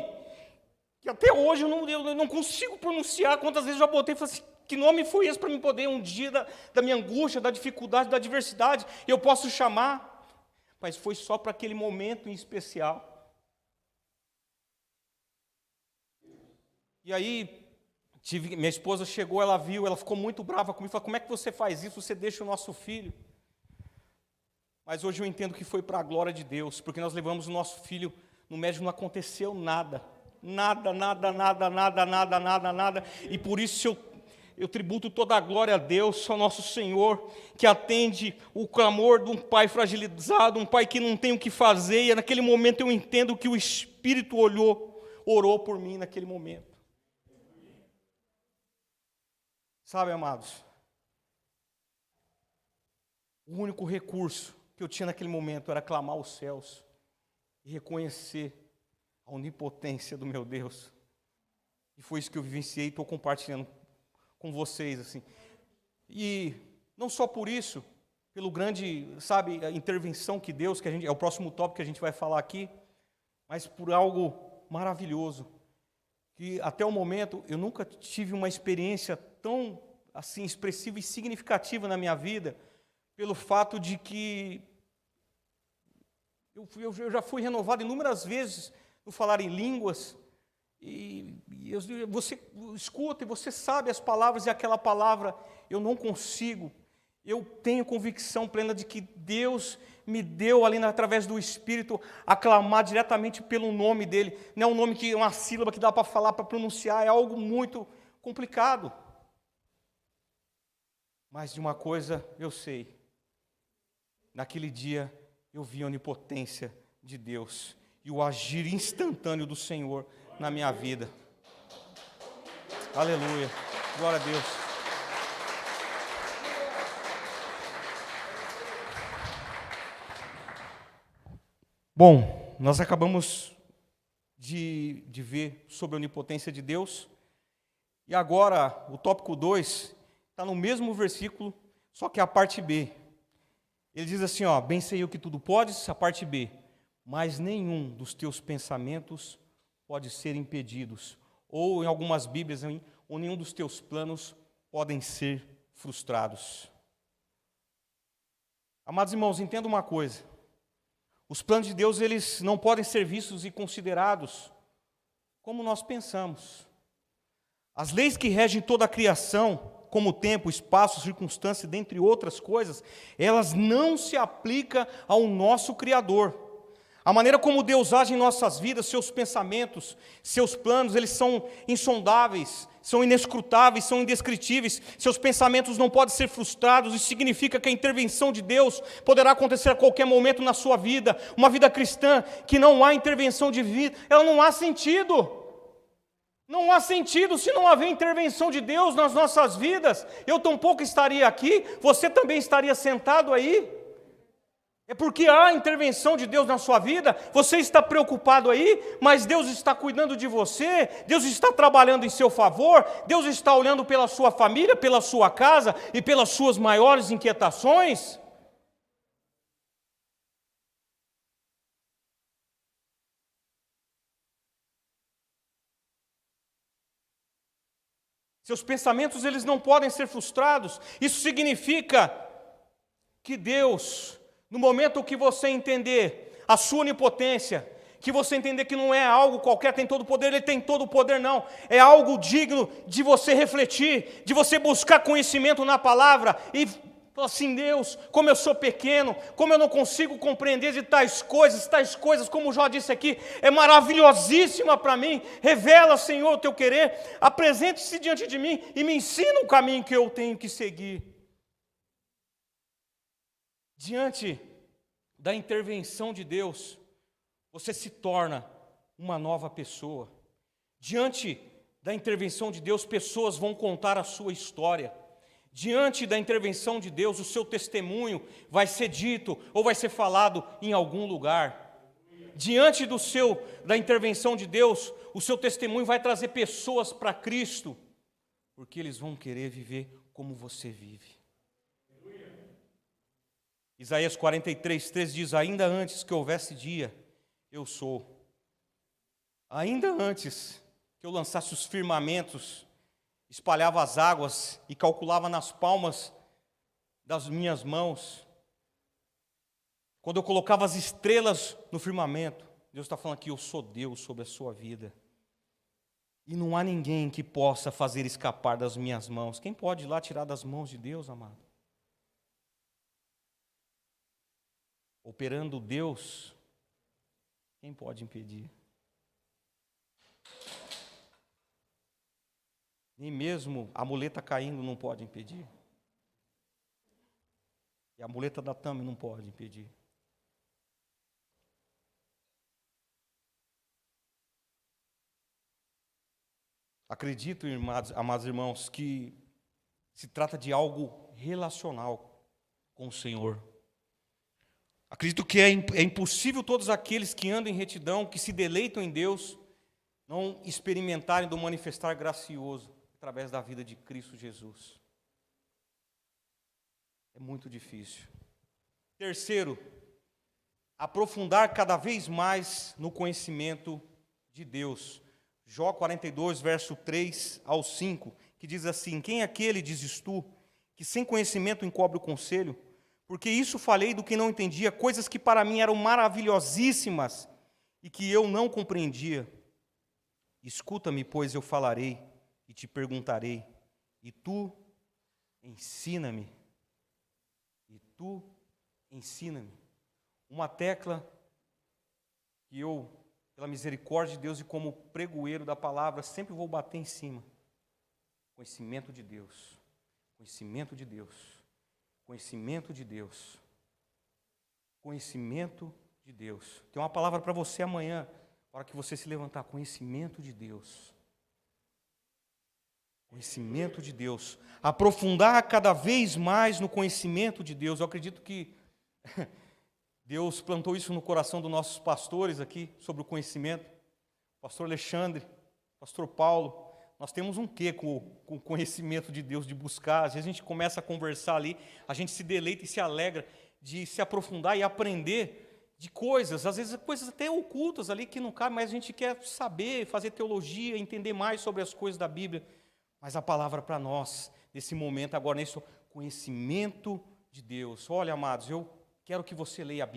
que até hoje eu não consigo pronunciar, quantas vezes eu já botei e falei assim, que nome foi esse para mim poder um dia da minha angústia, da dificuldade, da adversidade, eu posso chamar, mas foi só para aquele momento em especial. E aí, minha esposa chegou, ela viu, ela ficou muito brava comigo, falou, como é que você faz isso, você deixa o nosso filho? Mas hoje eu entendo que foi para a glória de Deus, porque nós levamos o nosso filho no médico, não aconteceu nada, e por isso eu tributo toda a glória a Deus, ao nosso Senhor, que atende o clamor de um pai fragilizado, um pai que não tem o que fazer, e naquele momento eu entendo que o Espírito orou por mim naquele momento. Sabe, amados, o único recurso que eu tinha naquele momento era clamar aos céus e reconhecer a onipotência do meu Deus. E foi isso que eu vivenciei e estou compartilhando com vocês, assim. E não só por isso, pelo grande, a intervenção que Deus, que é o próximo tópico que a gente vai falar aqui, mas por algo maravilhoso, que até o momento eu nunca tive uma experiência tão assim expressiva e significativa na minha vida, pelo fato de que eu já fui renovado inúmeras vezes no falar em línguas, e você escuta e você sabe as palavras, e aquela palavra eu não consigo. Eu tenho convicção plena de que Deus me deu ali através do Espírito a clamar diretamente pelo nome dEle. Não é um nome que uma sílaba que dá para falar, para pronunciar, é algo muito complicado. Mas de uma coisa eu sei, naquele dia eu vi a onipotência de Deus e o agir instantâneo do Senhor na minha vida. Aleluia. Glória a Deus. Bom, nós acabamos de ver sobre a onipotência de Deus. E agora, o tópico 2 está no mesmo versículo, só que a parte B. Ele diz assim, ó, bem sei eu que tudo podes, a parte B. Mas nenhum dos teus pensamentos pode ser impedidos. Ou em algumas Bíblias, ou nenhum dos teus planos podem ser frustrados. Amados irmãos, entenda uma coisa. Os planos de Deus, eles não podem ser vistos e considerados como nós pensamos. As leis que regem toda a criação, como o tempo, espaço, circunstância, dentre outras coisas, elas não se aplicam ao nosso Criador. A maneira como Deus age em nossas vidas, seus pensamentos, seus planos, eles são insondáveis, são inescrutáveis, são indescritíveis. Seus pensamentos não podem ser frustrados. Isso significa que a intervenção de Deus poderá acontecer a qualquer momento na sua vida. Uma vida cristã que não há intervenção de vida, ela não há sentido. Não há sentido se não haver intervenção de Deus nas nossas vidas. Eu tampouco estaria aqui, você também estaria sentado aí. É porque há intervenção de Deus na sua vida, você está preocupado aí, mas Deus está cuidando de você, Deus está trabalhando em seu favor, Deus está olhando pela sua família, pela sua casa e pelas suas maiores inquietações. Seus pensamentos, eles não podem ser frustrados. Isso significa que Deus, no momento que você entender a sua onipotência, que você entender que não é algo qualquer, tem todo o poder, Ele tem todo o poder, não. É algo digno de você refletir, de você buscar conhecimento na palavra e falar assim, Deus, como eu sou pequeno, como eu não consigo compreender de tais coisas, como já disse aqui, é maravilhosíssima para mim. Revela, Senhor, o teu querer, apresente-se diante de mim e me ensina o caminho que eu tenho que seguir. Diante da intervenção de Deus, você se torna uma nova pessoa. Diante da intervenção de Deus, pessoas vão contar a sua história. Diante da intervenção de Deus, o seu testemunho vai ser dito ou vai ser falado em algum lugar. Diante da intervenção de Deus, o seu testemunho vai trazer pessoas para Cristo, porque eles vão querer viver como você vive. Isaías 43:3 diz, ainda antes que houvesse dia, eu sou. Ainda antes que eu lançasse os firmamentos, espalhava as águas e calculava nas palmas das minhas mãos. Quando eu colocava as estrelas no firmamento, Deus está falando que eu sou Deus sobre a sua vida. E não há ninguém que possa fazer escapar das minhas mãos. Quem pode ir lá tirar das mãos de Deus, amado? Operando Deus, quem pode impedir? Nem mesmo a muleta caindo não pode impedir. E a muleta da Tami não pode impedir. Acredito, amados irmãos, que se trata de algo relacional com o Senhor. Acredito que é impossível todos aqueles que andam em retidão, que se deleitam em Deus, não experimentarem do manifestar gracioso através da vida de Cristo Jesus. É muito difícil. Terceiro, aprofundar cada vez mais no conhecimento de Deus. Jó 42, verso 3 ao 5, que diz assim, quem é aquele, dizes tu, que sem conhecimento encobre o conselho? Porque isso falei do que não entendia, coisas que para mim eram maravilhosíssimas e que eu não compreendia. Escuta-me, pois eu falarei e te perguntarei, e tu ensina-me. E tu ensina-me. Uma tecla que eu, pela misericórdia de Deus e como pregoeiro da palavra, sempre vou bater em cima. Conhecimento de Deus. Conhecimento de Deus. Conhecimento de Deus. Conhecimento de Deus. Tem uma palavra para você amanhã. A hora que você se levantar, conhecimento de Deus. Conhecimento de Deus. Aprofundar cada vez mais no conhecimento de Deus. Eu acredito que Deus plantou isso no coração dos nossos pastores aqui, sobre o conhecimento. Pastor Alexandre, Pastor Paulo. Nós temos um quê com o conhecimento de Deus, de buscar. Às vezes a gente começa a conversar ali, a gente se deleita e se alegra de se aprofundar e aprender de coisas, às vezes coisas até ocultas ali que não cabem, mas a gente quer saber, fazer teologia, entender mais sobre as coisas da Bíblia. Mas a palavra para nós, nesse momento agora, nesse conhecimento de Deus. Olha, amados, eu quero que você leia a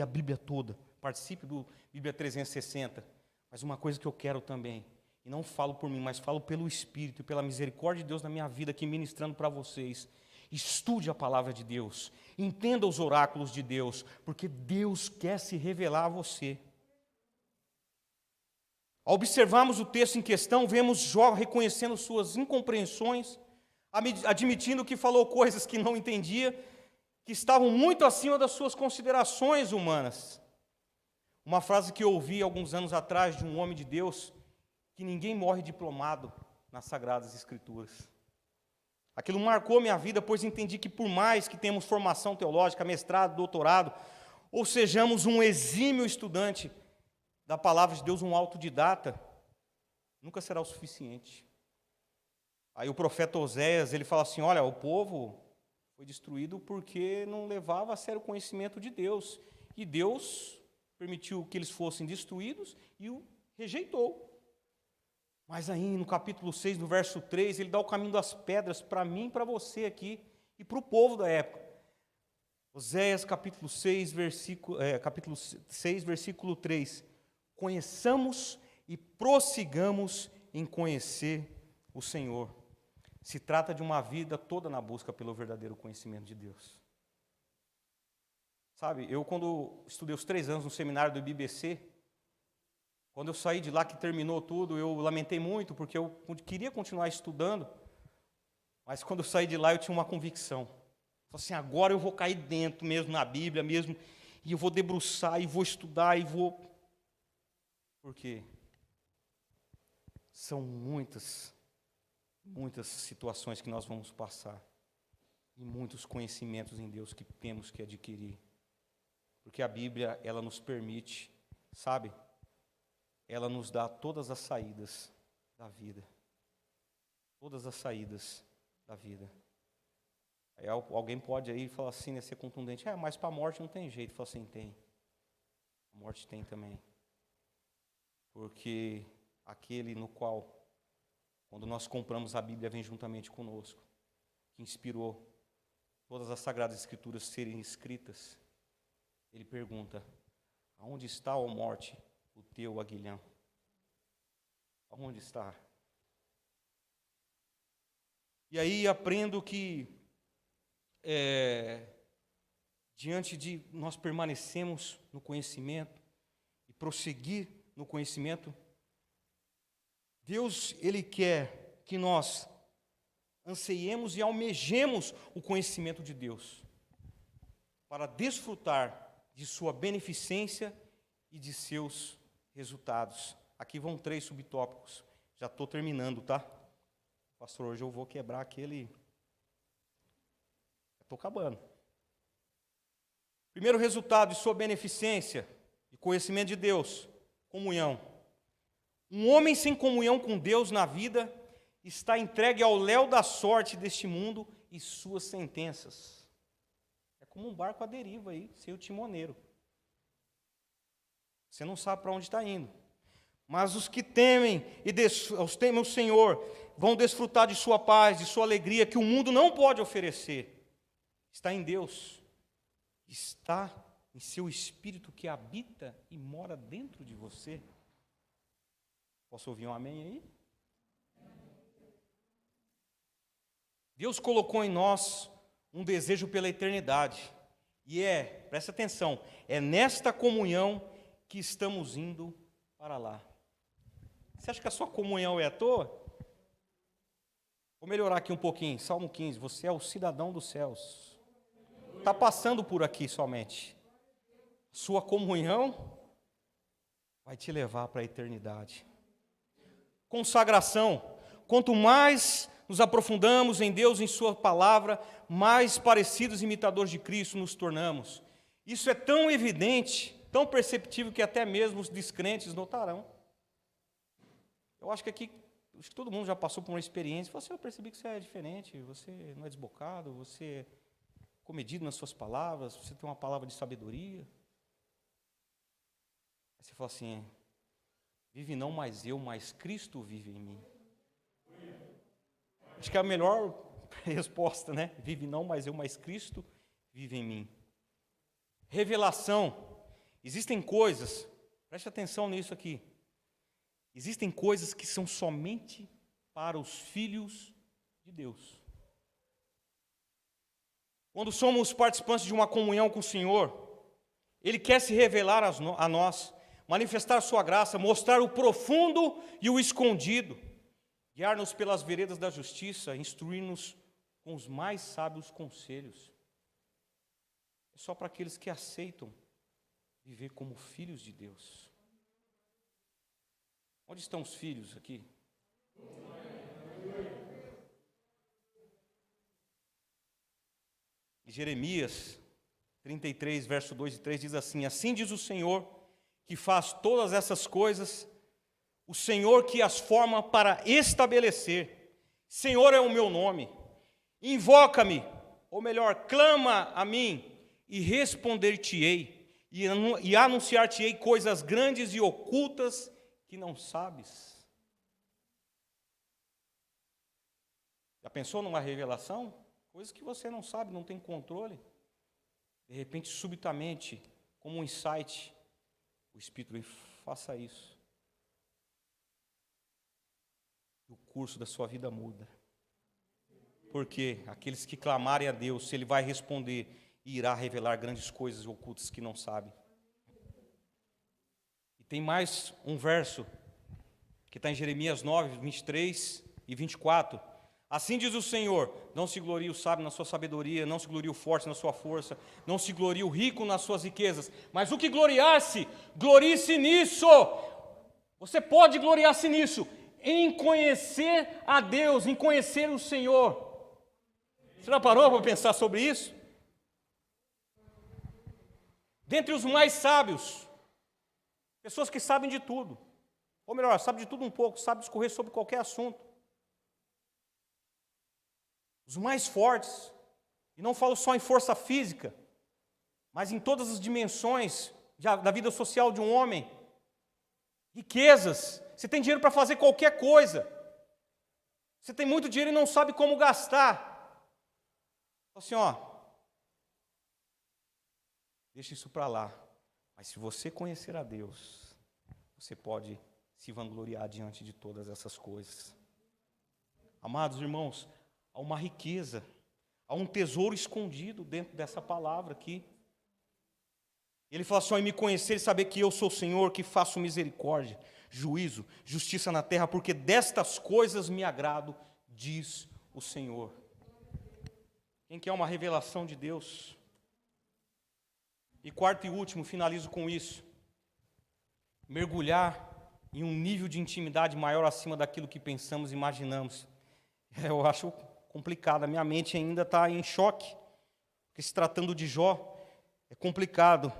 Bíblia toda, participe do Bíblia 360. Mas uma coisa que eu quero também, e não falo por mim, mas falo pelo Espírito e pela misericórdia de Deus na minha vida aqui ministrando para vocês. Estude a palavra de Deus, entenda os oráculos de Deus, porque Deus quer se revelar a você. Ao observarmos o texto em questão, vemos Jó reconhecendo suas incompreensões, admitindo que falou coisas que não entendia, que estavam muito acima das suas considerações humanas. Uma frase que eu ouvi alguns anos atrás de um homem de Deus, que ninguém morre diplomado nas Sagradas Escrituras. Aquilo marcou minha vida, pois entendi que por mais que tenhamos formação teológica, mestrado, doutorado, ou sejamos um exímio estudante da palavra de Deus, um autodidata, nunca será o suficiente. Aí o profeta Oséias, ele fala assim, olha, o povo foi destruído porque não levava a sério o conhecimento de Deus. E Deus permitiu que eles fossem destruídos e o rejeitou. Mas aí no capítulo 6, no verso 3, ele dá o caminho das pedras para mim e para você aqui, e para o povo da época. Oséias capítulo 6, versículo 3. Conheçamos e prossigamos em conhecer o Senhor. Se trata de uma vida toda na busca pelo verdadeiro conhecimento de Deus. Sabe, eu quando estudei os 3 anos no seminário do IBBC, quando eu saí de lá, que terminou tudo, eu lamentei muito, porque eu queria continuar estudando, mas quando eu saí de lá, eu tinha uma convicção. Falei assim, agora eu vou cair dentro mesmo, na Bíblia mesmo, e eu vou debruçar, e vou estudar, e vou... Por quê? São muitas situações que nós vamos passar, e muitos conhecimentos em Deus que temos que adquirir. Porque a Bíblia, ela nos permite, sabe? Ela nos dá todas as saídas da vida. Todas as saídas da vida. Aí alguém pode aí falar assim, né, ser contundente, mas para a morte não tem jeito. Fala assim, tem. A morte tem também. Porque aquele no qual, quando nós compramos a Bíblia, vem juntamente conosco, que inspirou todas as Sagradas Escrituras serem escritas, ele pergunta, aonde está, ó morte, o teu aguilhão? Aonde está? E aí aprendo que diante de nós permanecemos no conhecimento e prosseguir no conhecimento, Deus, Ele quer que nós anseiemos e almejemos o conhecimento de Deus, para desfrutar de sua beneficência e de seus resultados. Aqui vão 3 subtópicos. Já estou terminando, tá? Pastor, hoje eu vou quebrar aquele... Estou acabando. Primeiro resultado de sua beneficência e conhecimento de Deus, comunhão. Um homem sem comunhão com Deus na vida está entregue ao léu da sorte deste mundo e suas sentenças. É como um barco à deriva aí, sem o timoneiro. Você não sabe para onde está indo. Mas os que temem o Senhor vão desfrutar de sua paz, de sua alegria, que o mundo não pode oferecer. Está em Deus. Está em seu Espírito que habita e mora dentro de você. Posso ouvir um amém aí? Deus colocou em nós um desejo pela eternidade. E presta atenção, é nesta comunhão que estamos indo para lá. Você acha que a sua comunhão é à toa? Vou melhorar aqui um pouquinho. Salmo 15. Você é o cidadão dos céus. Está passando por aqui somente. Sua comunhão vai te levar para a eternidade. Consagração. Quanto mais nos aprofundamos em Deus, em sua palavra, mais parecidos imitadores de Cristo nos tornamos. Isso é tão evidente, tão perceptível, que até mesmo os descrentes notarão. Eu acho que aqui, todo mundo já passou por uma experiência, e falou assim: eu percebi que você é diferente, você não é desbocado, você é comedido nas suas palavras, você tem uma palavra de sabedoria. Aí você fala assim: vive não mais eu, mas Cristo vive em mim. Acho que é a melhor resposta, né? Vive não mais eu, mas Cristo vive em mim. Revelação. Existem coisas, preste atenção nisso aqui. Existem coisas que são somente para os filhos de Deus. Quando somos participantes de uma comunhão com o Senhor, Ele quer se revelar a nós, manifestar a sua graça, mostrar o profundo e o escondido, guiar-nos pelas veredas da justiça, instruir-nos com os mais sábios conselhos. É só para aqueles que aceitam viver como filhos de Deus. Onde estão os filhos aqui? Jeremias 33, verso 2 e 3 diz assim: assim diz o Senhor, que faz todas essas coisas, o Senhor que as forma para estabelecer. Senhor é o meu nome. Invoca-me, ou melhor, clama a mim, e responder-te-ei, e anunciar-te-ei coisas grandes e ocultas que não sabes. Já pensou numa revelação? Coisas que você não sabe, não tem controle. De repente, subitamente, como um insight, o Espírito vem: faça isso. O curso da sua vida muda. Porque aqueles que clamarem a Deus, Ele vai responder e irá revelar grandes coisas ocultas que não sabem. E tem mais um verso, que está em Jeremias 9, 23 e 24. Assim diz o Senhor: não se glorie o sábio na sua sabedoria, não se glorie o forte na sua força, não se glorie o rico nas suas riquezas, mas o que gloriar-se, glorie-se nisso. Você pode gloriar-se nisso, em conhecer a Deus, em conhecer o Senhor. Você já parou para pensar sobre isso? Dentre os mais sábios, pessoas que sabem de tudo, ou melhor, sabem de tudo um pouco, sabem discorrer sobre qualquer assunto. Os mais fortes, e não falo só em força física, mas em todas as dimensões da vida social de um homem. Riquezas, você tem dinheiro para fazer qualquer coisa. Você tem muito dinheiro e não sabe como gastar. Assim, deixa isso para lá. Mas se você conhecer a Deus, você pode se vangloriar diante de todas essas coisas. Amados irmãos, há uma riqueza, há um tesouro escondido dentro dessa palavra aqui. Ele fala assim: em me conhecer e saber que eu sou o Senhor, que faço misericórdia, juízo, justiça na terra, porque destas coisas me agrado, diz o Senhor. Quem quer uma revelação de Deus? E quarto e último, finalizo com isso: mergulhar em um nível de intimidade maior acima daquilo que pensamos e imaginamos. Eu acho complicado, a minha mente ainda está em choque, porque se tratando de Jó, é complicado.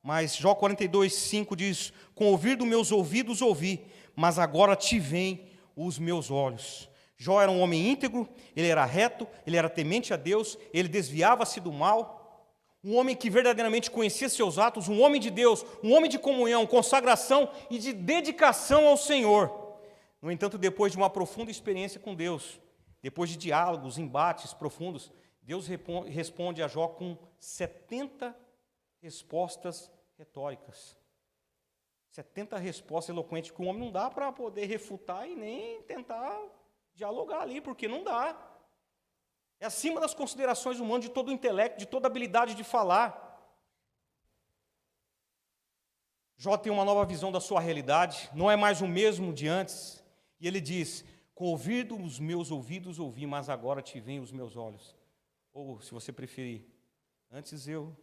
Mas Jó 42:5 diz: com o ouvir dos meus ouvidos ouvi, mas agora te veem os meus olhos. Jó era um homem íntegro, ele era reto, ele era temente a Deus, ele desviava-se do mal, um homem que verdadeiramente conhecia seus atos, um homem de Deus, um homem de comunhão, consagração e de dedicação ao Senhor. No entanto, depois de uma profunda experiência com Deus, depois de diálogos, embates profundos, Deus responde a Jó com 70 respostas retóricas. 70 respostas eloquentes que o homem não dá para poder refutar e nem tentar dialogar ali, porque não dá. É acima das considerações humanas, de todo o intelecto, de toda a habilidade de falar. Jó tem uma nova visão da sua realidade, não é mais o mesmo de antes. E ele diz: com o ouvir dos meus ouvidos ouvi, mas agora te veem os meus olhos. Ou, se você preferir, antes eu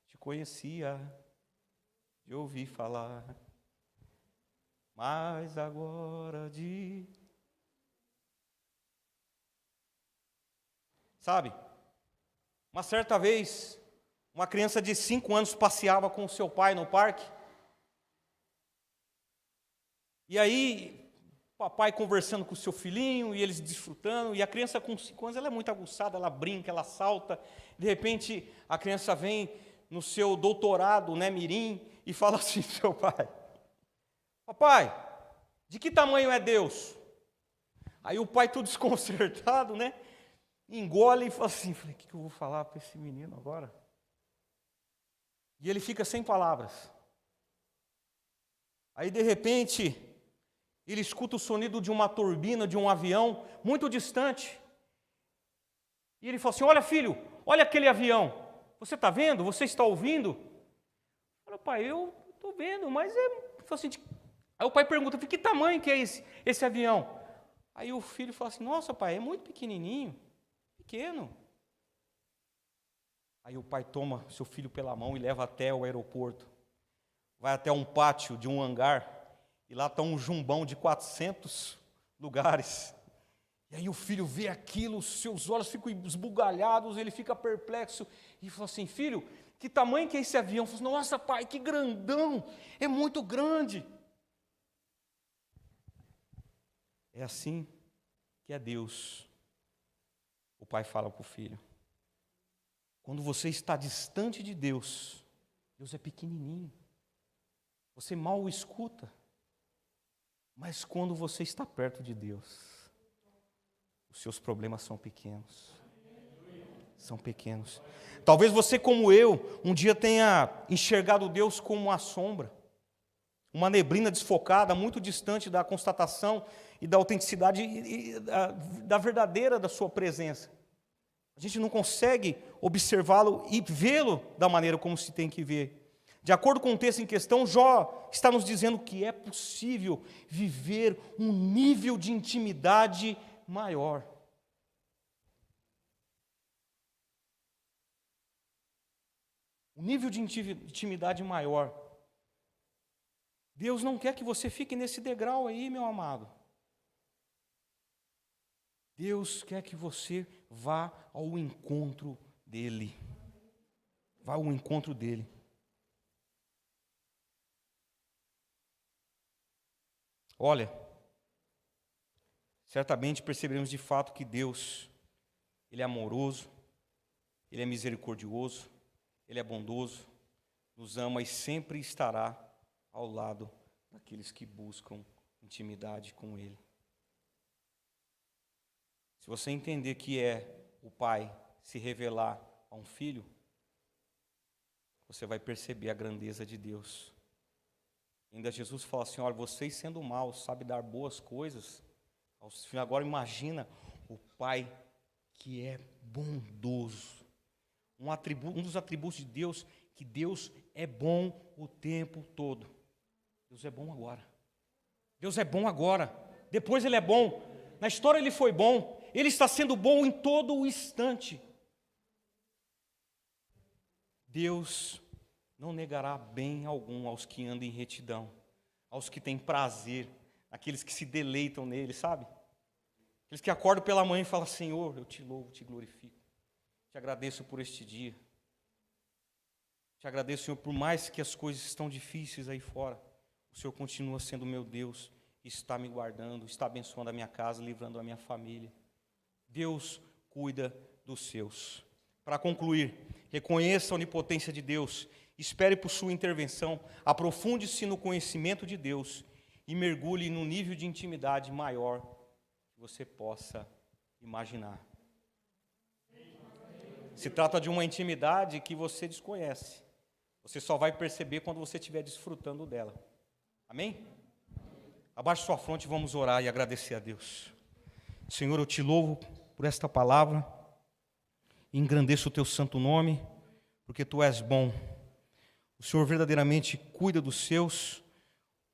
te conhecia, de ouvir falar, mas agora de... Sabe, uma certa vez, uma criança de 5 anos passeava com o seu pai no parque, e aí, o papai conversando com o seu filhinho, e eles desfrutando, e a criança com 5 anos, ela é muito aguçada, ela brinca, ela salta, de repente, a criança vem no seu doutorado, né, mirim, e fala assim para o seu pai: papai, de que tamanho é Deus? Aí o pai todo desconcertado, né, engole e fala assim, o que eu vou falar para esse menino agora? E ele fica sem palavras. Aí de repente, ele escuta o sonido de uma turbina, de um avião, muito distante. E ele fala assim: olha filho, olha aquele avião. Você está vendo? Você está ouvindo? Fala, pai, eu estou vendo, mas é... Assim, aí o pai pergunta: que tamanho que é esse avião? Aí o filho fala assim: nossa pai, é muito pequenininho. Pequeno. Aí o pai toma seu filho pela mão e leva até o aeroporto. Vai até um pátio de um hangar, e lá está um jumbão de 400 lugares. E aí o filho vê aquilo, seus olhos ficam esbugalhados, ele fica perplexo, e fala assim: filho, que tamanho que é esse avião? Fala assim: nossa pai, que grandão, é muito grande. É assim que é Deus. O pai fala para o filho: quando você está distante de Deus, Deus é pequenininho, você mal o escuta, mas quando você está perto de Deus, os seus problemas são pequenos, são pequenos. Talvez você, como eu, um dia tenha enxergado Deus como uma sombra, uma neblina desfocada, muito distante da constatação e da autenticidade e da verdadeira da sua presença. A gente não consegue observá-lo e vê-lo da maneira como se tem que ver. De acordo com o texto em questão, Jó está nos dizendo que é possível viver um nível de intimidade maior. Um nível de intimidade maior. Deus não quer que você fique nesse degrau aí, meu amado. Deus quer que você vá ao encontro dEle. Vá ao encontro dEle. Olha, certamente perceberemos de fato que Deus, Ele é amoroso, Ele é misericordioso, Ele é bondoso, nos ama e sempre estará ao lado daqueles que buscam intimidade com Ele. Se você entender que é o pai se revelar a um filho, você vai perceber a grandeza de Deus. Ainda Jesus fala assim: olha, vocês sendo maus, sabem dar boas coisas aos filhos. Agora imagina o pai que é bondoso. Um dos atributos de Deus, que Deus é bom o tempo todo. Deus é bom agora. Deus é bom agora. Depois Ele é bom. Na história Ele foi bom. Ele está sendo bom em todo o instante. Deus não negará bem algum aos que andam em retidão, aos que têm prazer, aqueles que se deleitam nele, sabe? Aqueles que acordam pela manhã e falam: Senhor, eu te louvo, te glorifico, te agradeço por este dia, te agradeço, Senhor, por mais que as coisas estão difíceis aí fora, o Senhor continua sendo meu Deus, está me guardando, está abençoando a minha casa, livrando a minha família. Deus cuida dos seus. Para concluir, reconheça a onipotência de Deus, espere por sua intervenção, aprofunde-se no conhecimento de Deus e mergulhe no nível de intimidade maior que você possa imaginar. Se trata de uma intimidade que você desconhece. Você só vai perceber quando você estiver desfrutando dela. Amém? Abaixe sua fronte e vamos orar e agradecer a Deus. Senhor, eu te louvo por esta palavra, engrandeço o teu santo nome, porque tu és bom. O Senhor verdadeiramente cuida dos seus,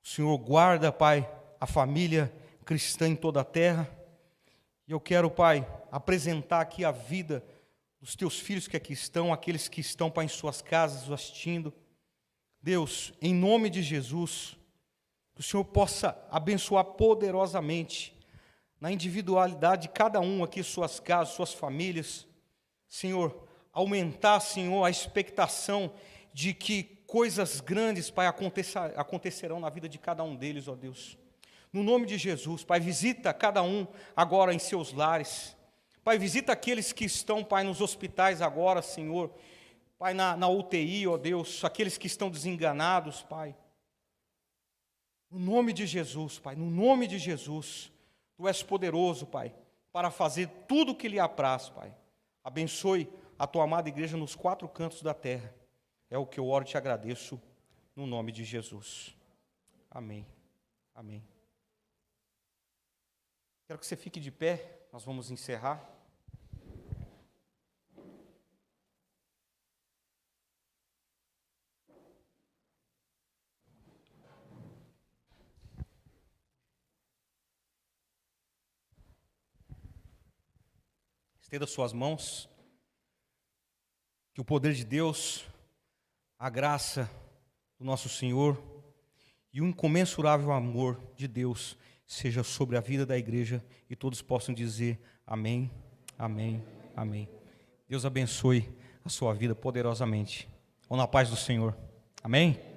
o Senhor guarda, Pai, a família cristã em toda a terra. E eu quero, Pai, apresentar aqui a vida dos teus filhos que aqui estão, aqueles que estão, Pai, em suas casas assistindo. Deus, em nome de Jesus, Que o Senhor possa abençoar poderosamente na individualidade de cada um aqui, suas casas, suas famílias. Senhor, aumentar, Senhor, a expectação de que coisas grandes, Pai, acontecerão na vida de cada um deles, ó Deus. No nome de Jesus, Pai, visita cada um agora em seus lares. Pai, visita aqueles que estão, Pai, nos hospitais agora, Senhor. Pai, na UTI, ó Deus, aqueles que estão desenganados, Pai. No nome de Jesus, Pai, no nome de Jesus, Tu és poderoso, Pai, para fazer tudo o que lhe apraz, Pai. Abençoe a Tua amada igreja nos 4 cantos da terra. É o que eu oro e te agradeço, no nome de Jesus. Amém. Amém. Quero que você fique de pé, nós vamos encerrar. Estenda suas mãos, que o poder de Deus, a graça do nosso Senhor e o incomensurável amor de Deus seja sobre a vida da igreja e todos possam dizer amém, amém, amém. Deus abençoe a sua vida poderosamente. Vão na paz do Senhor. Amém?